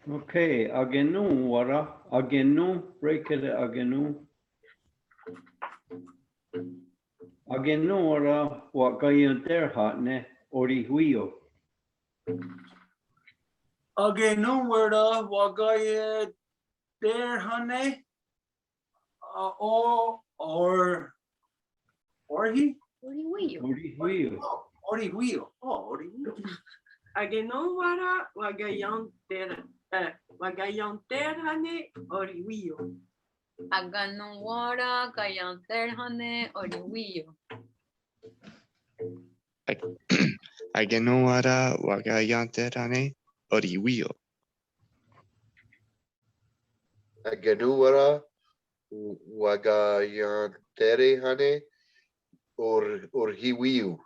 Okay, agenu wara, agenu, break it, agenu. Agenu wara, wakayan terhatne, ori huio. Agenu wera wagaya der hane, or he, Ori huio. ori wheel, ori wheel. Ageno wara wagayanter hane oriwio. Aganowara kayanterhane oriwio. Agenowara wagayanterane oriwio. Agenuara wagayantere hane or hiwiu.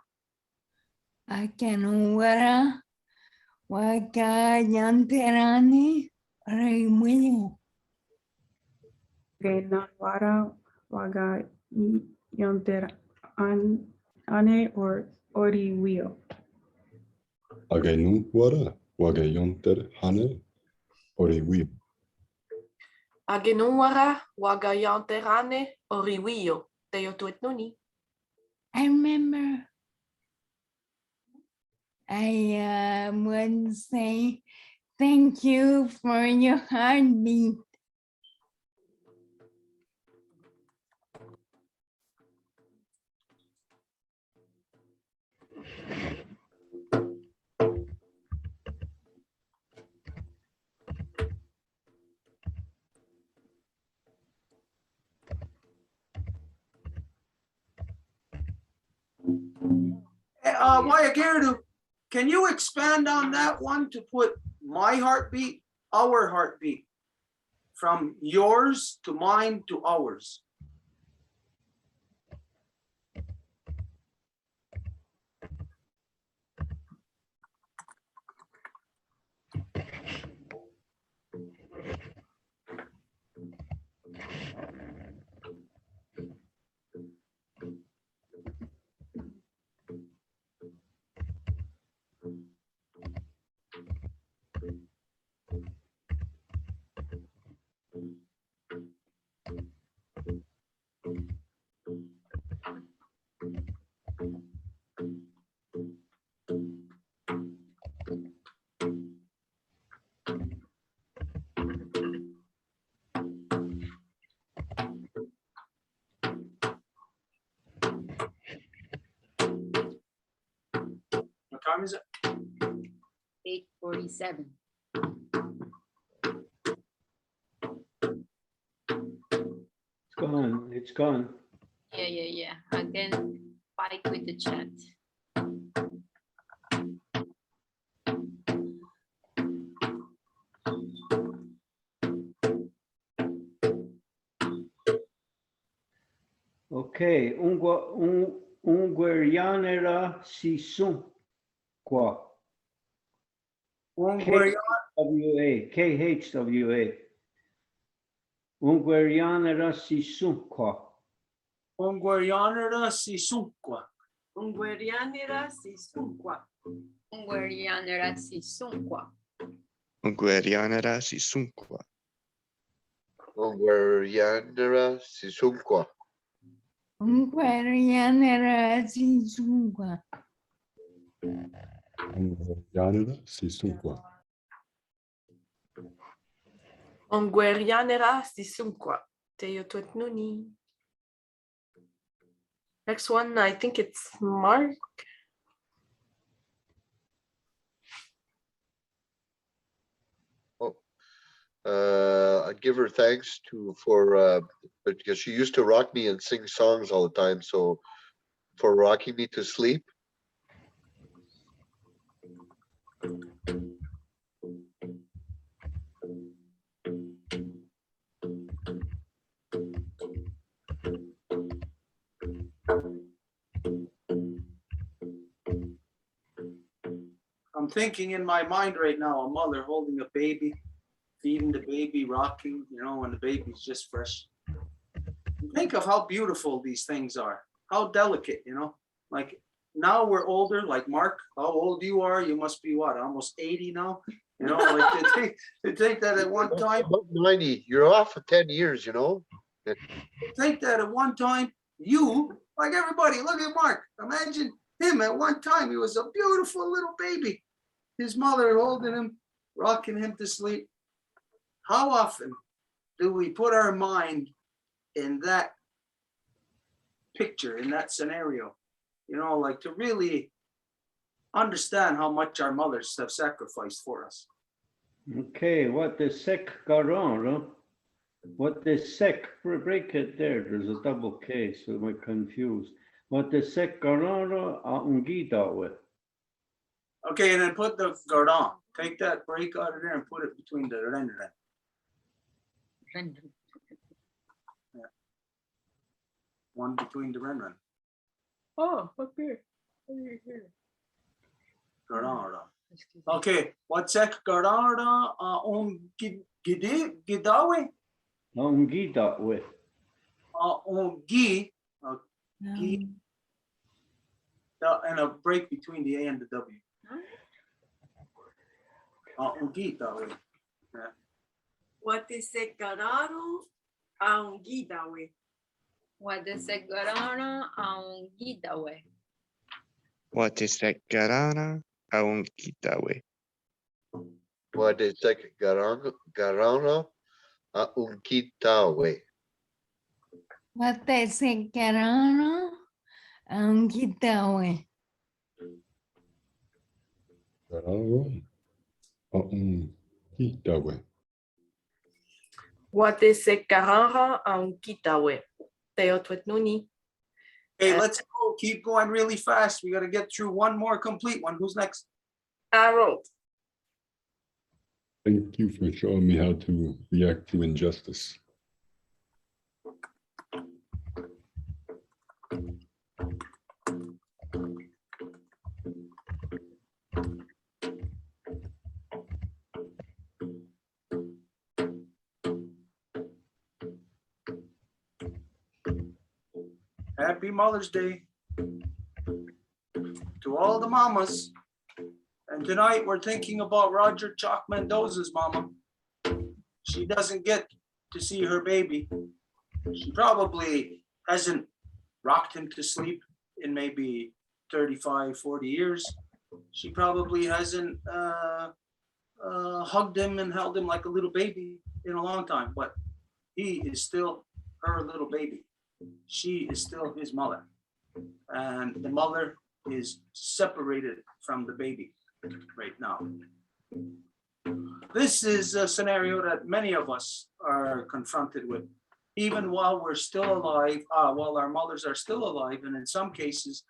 Akanwara wakayanterani Orihuyo. Genawara waga yonter ane or oriwio. Agenu wara, wagayonter hane, oriwi. Agenuara wagayanterane oriwio. Teo tuetnuni. I remember I would say thank you for your heartbeat. Wayagirdu, can you expand on that one to put my heartbeat, our heartbeat, from yours to mine to ours? What time is it? 8:47. It's gone, it's gone. Yeah. Again, fight with the chat. Okay, Unguerianera Sisun Kwa. KHWA, KHWA. Unguerianera Sisun Kwa. Ongwarianera Sisunkwa. Ungwerianera sisunkwa. Ungwerianera Sisunkwa. Unguerianera Sisunkwa. Ongwerianera Sisunkwa. Unguerianera Sisunkwa. Yanera Sisunkwa. Onguerianera sisunkwa. Teo tuetnuni. Next one, I think it's Mark. I give her thanks for because she used to rock me and sing songs all the time. So for rocking me to sleep. I'm thinking in my mind right now, a mother holding a baby, feeding the baby, rocking, when the baby's just fresh. Think of how beautiful these things are, how delicate, like now we're older, like Mark, how old you are, you must be what, almost 80 now? Like to think that at one time. About 90, you're off for 10 years, Think that at one time, you, like everybody, look at Mark, imagine him at one time, he was a beautiful little baby. His mother holding him, rocking him to sleep. How often do we put our mind in that picture, in that scenario? Like to really understand how much our mothers have sacrificed for us. Okay, what the sec garoro? What the sec, break it there, there's a double K, so I'm confused. What the sec garoro a ungidawe? Okay, and then put the gardon. Take that break out of there and put it between the ren. Yeah. One between the ren. Oh, okay. Here. Gardon. Okay, what sec gardon Gidawe, Ungida with. Ungi, gi, and a break between the A and the W. Ungi dawe. What is a gararo aungidawe? Wadesegarana aungidawe. What is that garana aungitawe? What is that garana unkitawe? Watesekarana aungitawe. Gararo Aungitawe. What is a karara aungitawe? Teotwet nuni. Hey, let's go. Keep going really fast. We got to get through one more complete one. Who's next? Harold. Thank you for showing me how to react to injustice. Happy Mother's Day to all the mamas. And tonight we're thinking about Roger Choque Mendoza's mama. She doesn't get to see her baby. She probably hasn't rocked him to sleep in maybe 35, 40 years. She probably hasn't hugged him and held him like a little baby in a long time, but he is still her little baby. She is still his mother. And the mother is separated from the baby right now. This is a scenario that many of us are confronted with, even while we're still alive, while our mothers are still alive. And in some cases,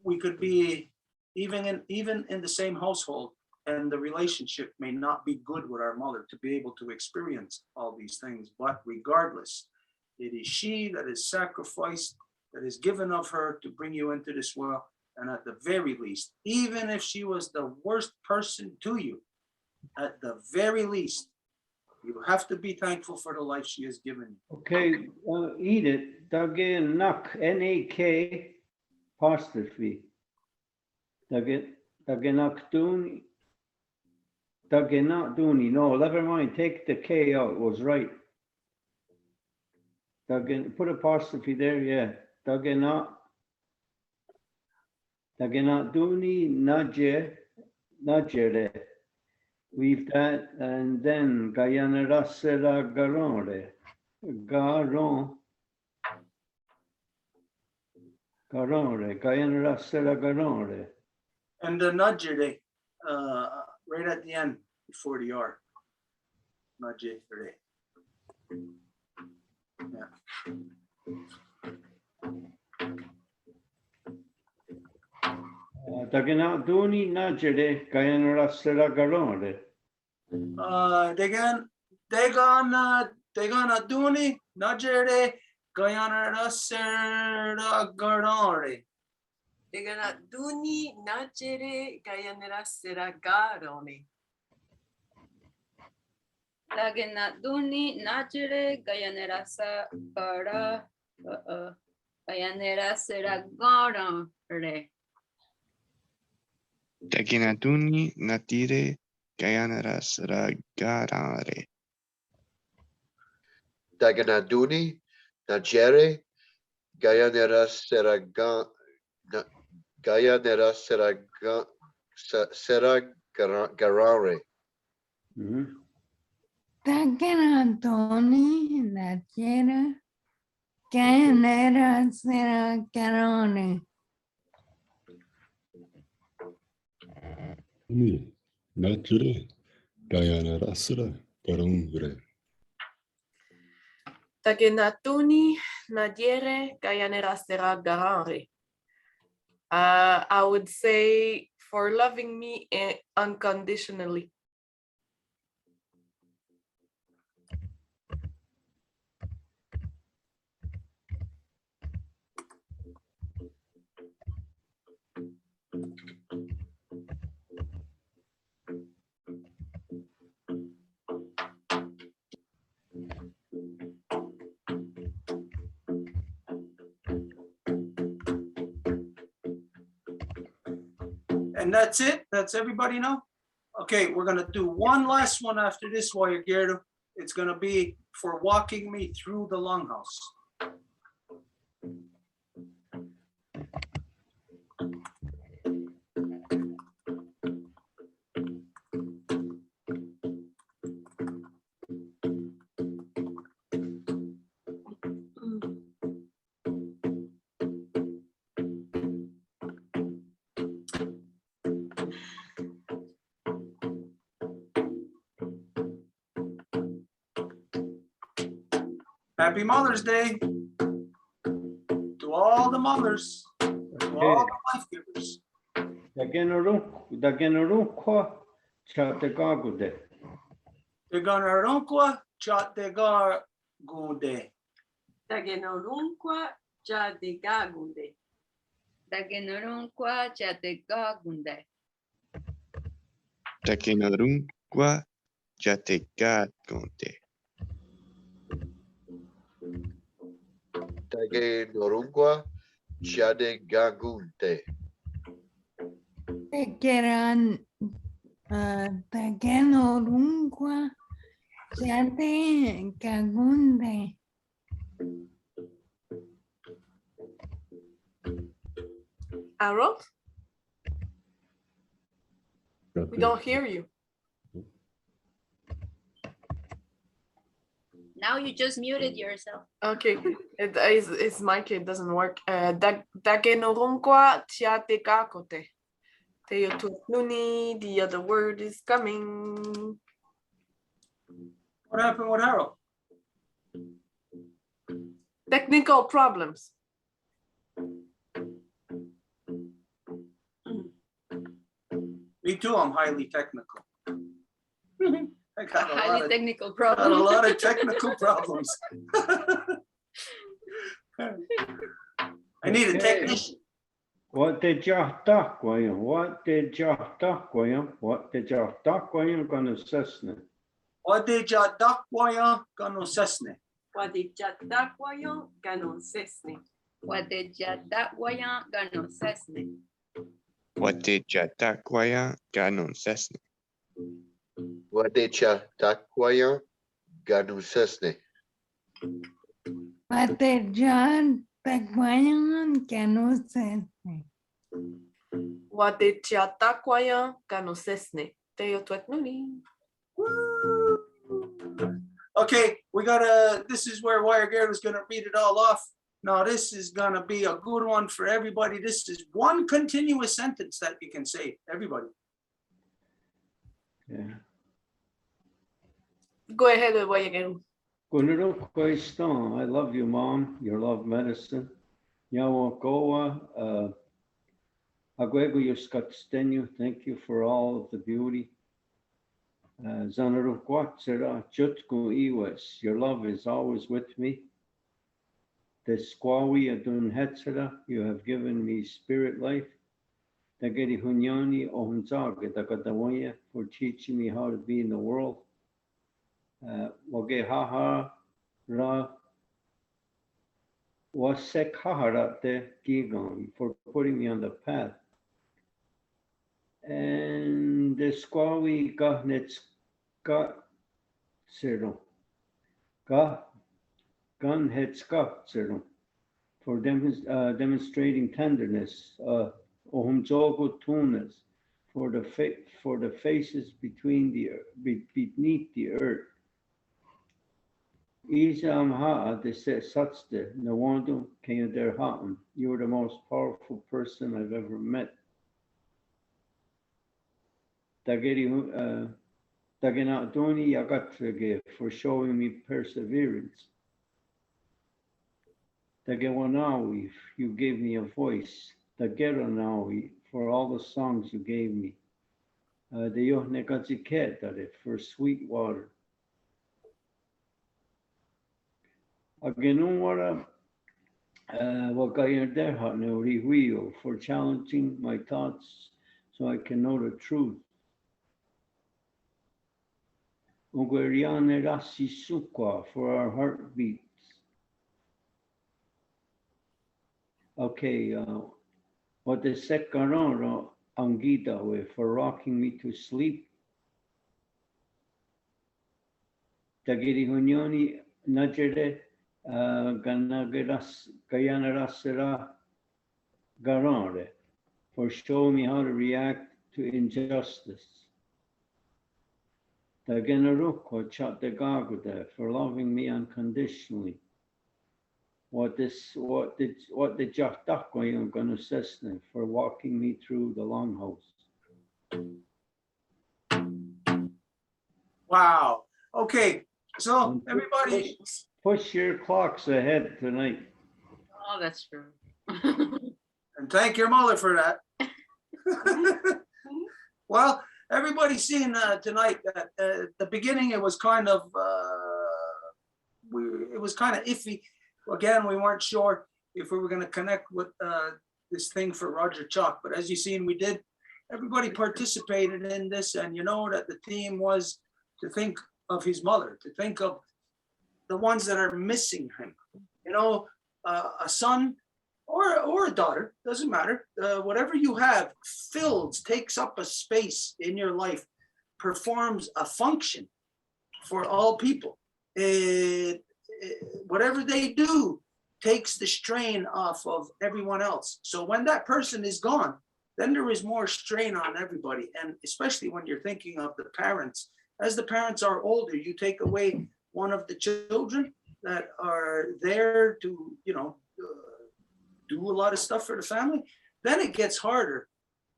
we could be even in the same household, and the relationship may not be good with our mother to be able to experience all these things. But regardless, it is she that is sacrificed, that is given of her to bring you into this world. And at the very least, even if she was the worst person to you, at the very least, you have to be thankful for the life she has given you. Okay, eat it. Dage nak, N-A-K, apostrophe. Dage nak duni. Dage not duni. No, never mind. Take the K out. It was right. Dage, put apostrophe there. Yeah. Dage not duni. Najere. We've that, and then Guyana Rasera Garonre. Garonre, Guyana Rasera Garonre. And the nudgere, right at the end before the R. Nudgere. Yeah. Dagana Duni Najere, Guyana Rasera Garonre. Degana duni, nudgere, Guyana Rasera Garonre. Degana duni nacere gayanera seragarone. Lagenaduni najere gayanerasa para gayanera seragara re. Daginaduni natire gayanara saragarare. Daganaduni, Najere, Gayanera Seraga, Gayanera Seraga, Seragarare. Takanatoni, Nachera, Canera, Sera, Carone. Uni, Nature, Guyana Rasera, Garungre. Tagenatuni nadiere gayanera seragarare. I would say for loving me unconditionally. And that's it? That's everybody now? Okay, we're gonna do one last one after this, Warrior Gerdo. It's gonna be for walking me through the longhouse. Happy Mother's Day to all the mothers, to all the life givers. Dagenarukwa Chatagagude. Teganarunkwa Chattegar Gude. Tagenorunqua Jadegagunde. Dagenorunqua Chategagunde. Takenarunqua Jategagunde. Tage Norungwa Chade Gagunte. Tekeran Takenorunqua Chate Kagunde. Harold, we don't hear you. Now you just muted yourself. Okay, it's mic, it doesn't work. Dagenorunqua Tiatekakote. Teotuatnuni, the other word is coming. What happened with Harold? Technical problems. Me too, I'm highly technical. I got a Highly technical got a problem. lot of technical problems. I need a technician. What did Jahtakwayam? What did Jahtakwayam? What did Jahtakwayam gonna sesne? Wadeja dakwaya ganosesne. Wadijataquayon Ganosesne. Wadejadawayan ganosesne. Watejatakwaya Ganon Sesne. Wadecha Takwaya Ganusesne. Patejan Takwayan Canose. Wadetiataquayan Ganosesne. Teotuatnuni. Okay, this is where Wire Garrett is gonna read it all off. Now, this is gonna be a good one for everybody. This is one continuous sentence that you can say, everybody. Yeah. Go ahead, Wayageru. Gunarukwaistan. I love you, Mom. Your love medicine. Yawakoa. Aguego Yuskatstenyu. Thank you for all of the beauty. Zanarukwatera Jutku Iwes. Your love is always with me. Desquawi Adun Hetzera. You have given me spirit life. Dageri Hunyani Ohunzaga Dagadawaya for teaching me how to be in the world. Wagehaha Ra Wasek Haharate Gigon for putting me on the path. And the Squawi Gahnets Got Zero. Gunheads got Zero for demonstrating tenderness. Ohumzogo Tunas for the faces beneath the earth. Isam Ha'a de Satste Nawando Kayader Ha'am. You are the most powerful person I've ever met. Dagenatoni Yagatrege for showing me perseverance. Dagewanawi, you gave me a voice. Dageranawi for all the songs you gave me. The Yohnekaziketare for sweet water. Agenumwara Wakayaderha Neurihuio for challenging my thoughts so I can know the truth. Ugeriane Rasi Sukwa for our heartbeats. Okay, what the Sekaroro Angida for rocking me to sleep. Tagiri Hunyoni Najere Gayanarasera Garare for showing me how to react to injustice. Tagenarukwa Chatagagude for loving me unconditionally. What did Jahtakwa yung ganusesne for walking me through the longhouse. Wow. Okay. So everybody, Push your clocks ahead tonight. Oh, that's true. and thank your mother for that. Well, everybody's seen tonight that at the beginning it was kind of iffy. Again, we weren't sure if we were going to connect with this thing for Roger Choque, but as you've seen, we did. Everybody participated in this, and you know that the theme was to think of his mother, to think of the ones that are missing him. You know, a son or a daughter, doesn't matter. Whatever you have takes up a space in your life, performs a function for all people. Whatever they do takes the strain off of everyone else. So when that person is gone, then there is more strain on everybody. And especially when you're thinking of the parents. As the parents are older, you take away one of the children that are there to, you know, do a lot of stuff for the family, then it gets harder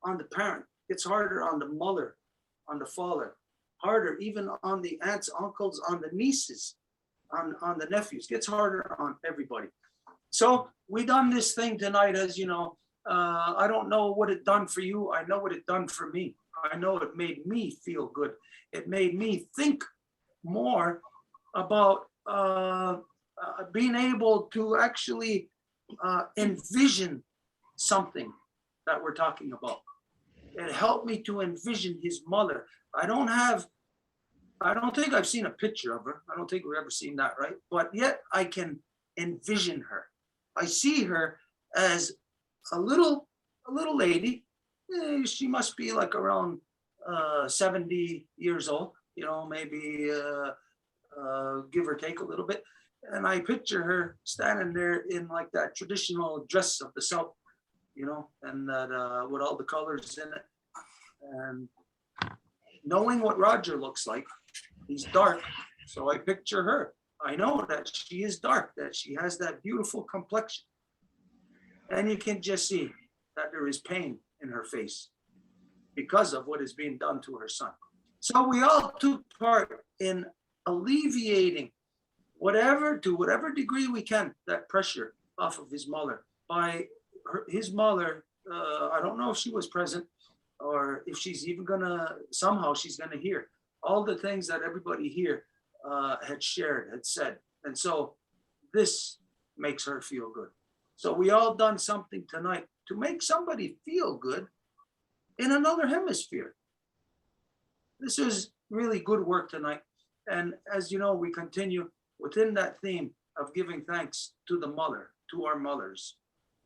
on the parent. It's harder on the mother, on the father, harder even on the aunts, uncles, on the nieces, on the nephews. Gets harder on everybody. So we done this thing tonight, as you know. I don't know what it done for you. I know what it done for me. I know it made me feel good. It made me think more about being able to actually envision something that we're talking about. It helped me to envision his mother. I don't think I've seen a picture of her. I don't think we've ever seen that, right? But yet I can envision her. I see her as a little lady. She must be like around 70 years old, you know, maybe give or take a little bit. And I picture her standing there in like that traditional dress of the South, you know, and that with all the colors in it. And knowing what Roger looks like, he's dark. So I picture her. I know that she is dark, that she has that beautiful complexion. And you can just see that there is pain in her face because of what is being done to her son. So we all took part in alleviating to whatever degree we can, that pressure off of his mother. By his mother, I don't know if she was present or if she's even somehow she's gonna hear all the things that everybody here had shared, had said. And so this makes her feel good. So we all done something tonight to make somebody feel good in another hemisphere. This is really good work tonight. And as you know, we continue within that theme of giving thanks to the mother, to our mothers,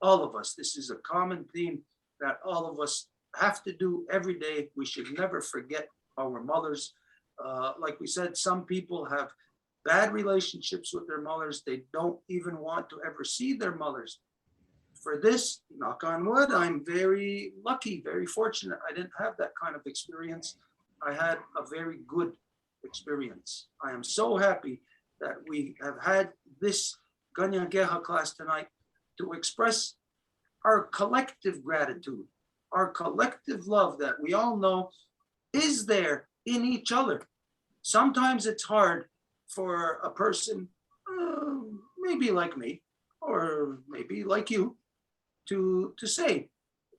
all of us. This is a common theme that all of us have to do every day. We should never forget our mothers. Like we said, some people have bad relationships with their mothers. They don't even want to ever see their mothers. For this, knock on wood, I'm very lucky, very fortunate. I didn't have that kind of experience. I had a very good experience. I am so happy that we have had this Kanienkeha class tonight to express our collective gratitude, our collective love that we all know is there in each other. Sometimes it's hard for a person, maybe like me, or maybe like you, to say,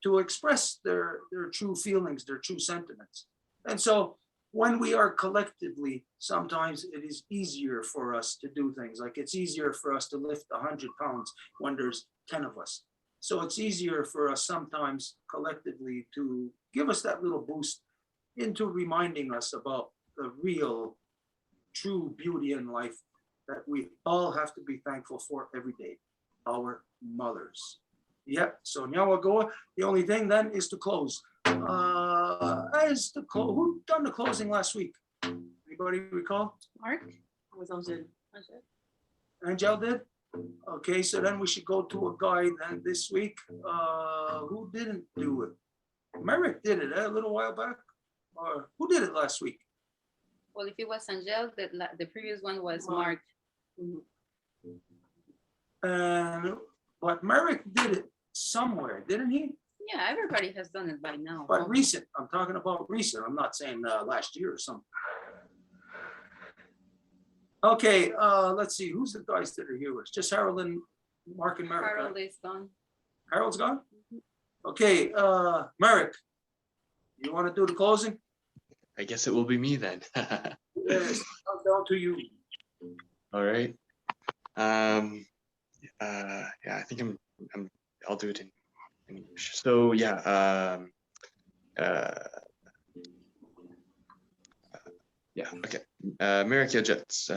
to express their true feelings, their true sentiments. And so when we are collectively, sometimes it is easier for us to do things. Like it's easier for us to lift 100 pounds when there's 10 of us. So it's easier for us sometimes collectively to give us that little boost into reminding us about the real, true beauty in life that we all have to be thankful for every day, our mothers. Yep, so Nyawagoa, the only thing then is to close. As who done the closing last week? Anybody recall? Mark? Was Angel. Angel did? Okay, so then we should go to a guide then this week. Who didn't do it? Merrick did it a little while back. Or who did it last week? Well, if it was Angel, the previous one was Mark. But Merrick did it somewhere, didn't he? Yeah, everybody has done it by now. But recent, I'm talking about recent. I'm not saying last year or something. Okay, let's see, who's the guys that are here with us? Just Harold and Mark and Merrick. right? Harold is gone. Harold's gone? Okay, Merrick, you want to do the closing? I guess it will be me then. Yes, I'll down to you. All right. Yeah, I think I'll do it in English. So yeah, yeah, okay. Merrick Yojets,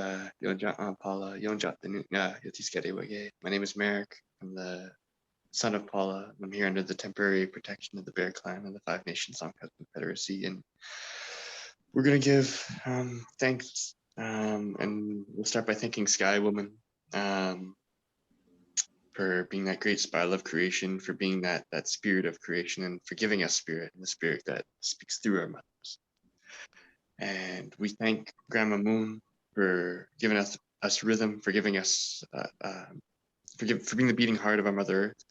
Yonjat Paula, Yonjat Yotiskere Wage. My name is Merrick. I'm the son of Paula. I'm here under the temporary protection of the Bear Clan and the Five Nations Songcast Confederacy. And we're gonna give thanks, and we'll start by thanking Sky Woman for being that great spiral of creation, for being that spirit of creation, and for giving us spirit, and the spirit that speaks through our mothers. And we thank Grandma Moon for giving us rhythm, for giving us, for being the beating heart of our Mother Earth,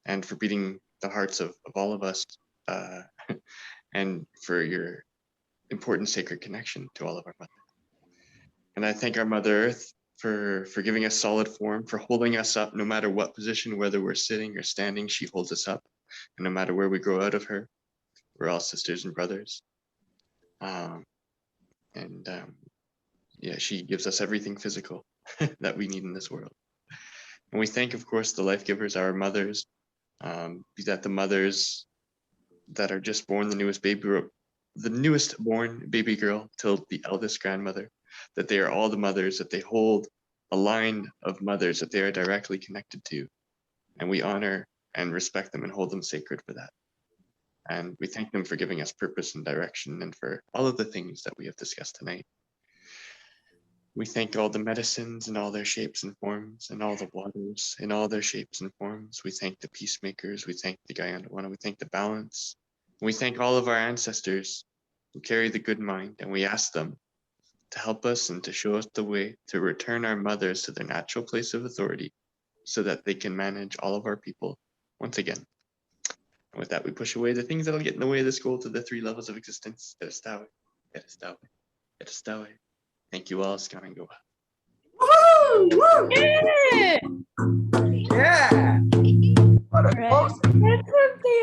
and for beating the hearts of all of us, and for your important sacred connection to all of our mothers. And I thank our Mother Earth for giving us solid form, for holding us up no matter what position, whether we're sitting or standing, she holds us up. And no matter where we grow out of her, we're all sisters and brothers. Yeah, she gives us everything physical that we need in this world. And we thank, of course, the life givers, our mothers, be that the mothers that are just born, the newest born baby girl till the eldest grandmother, that they are all the mothers, that they hold a line of mothers that they are directly connected to. And we honor and respect them and hold them sacred for that. And we thank them for giving us purpose and direction and for all of the things that we have discussed tonight. We thank all the medicines in all their shapes and forms, and all the waters in all their shapes and forms. We thank the peacemakers, we thank the Gayandawana, we thank the balance. We thank all of our ancestors who carry the good mind, and we ask them to help us and to show us the way to return our mothers to their natural place of authority so that they can manage all of our people once again. And with that, we push away the things that'll get in the way of this goal to the 3 levels of existence. Edistawe, Edistawe, Edistawe. Thank you all, Kanienkeha. Woo! Woo! Yeah. Yeah. What a Right. closing. That's what they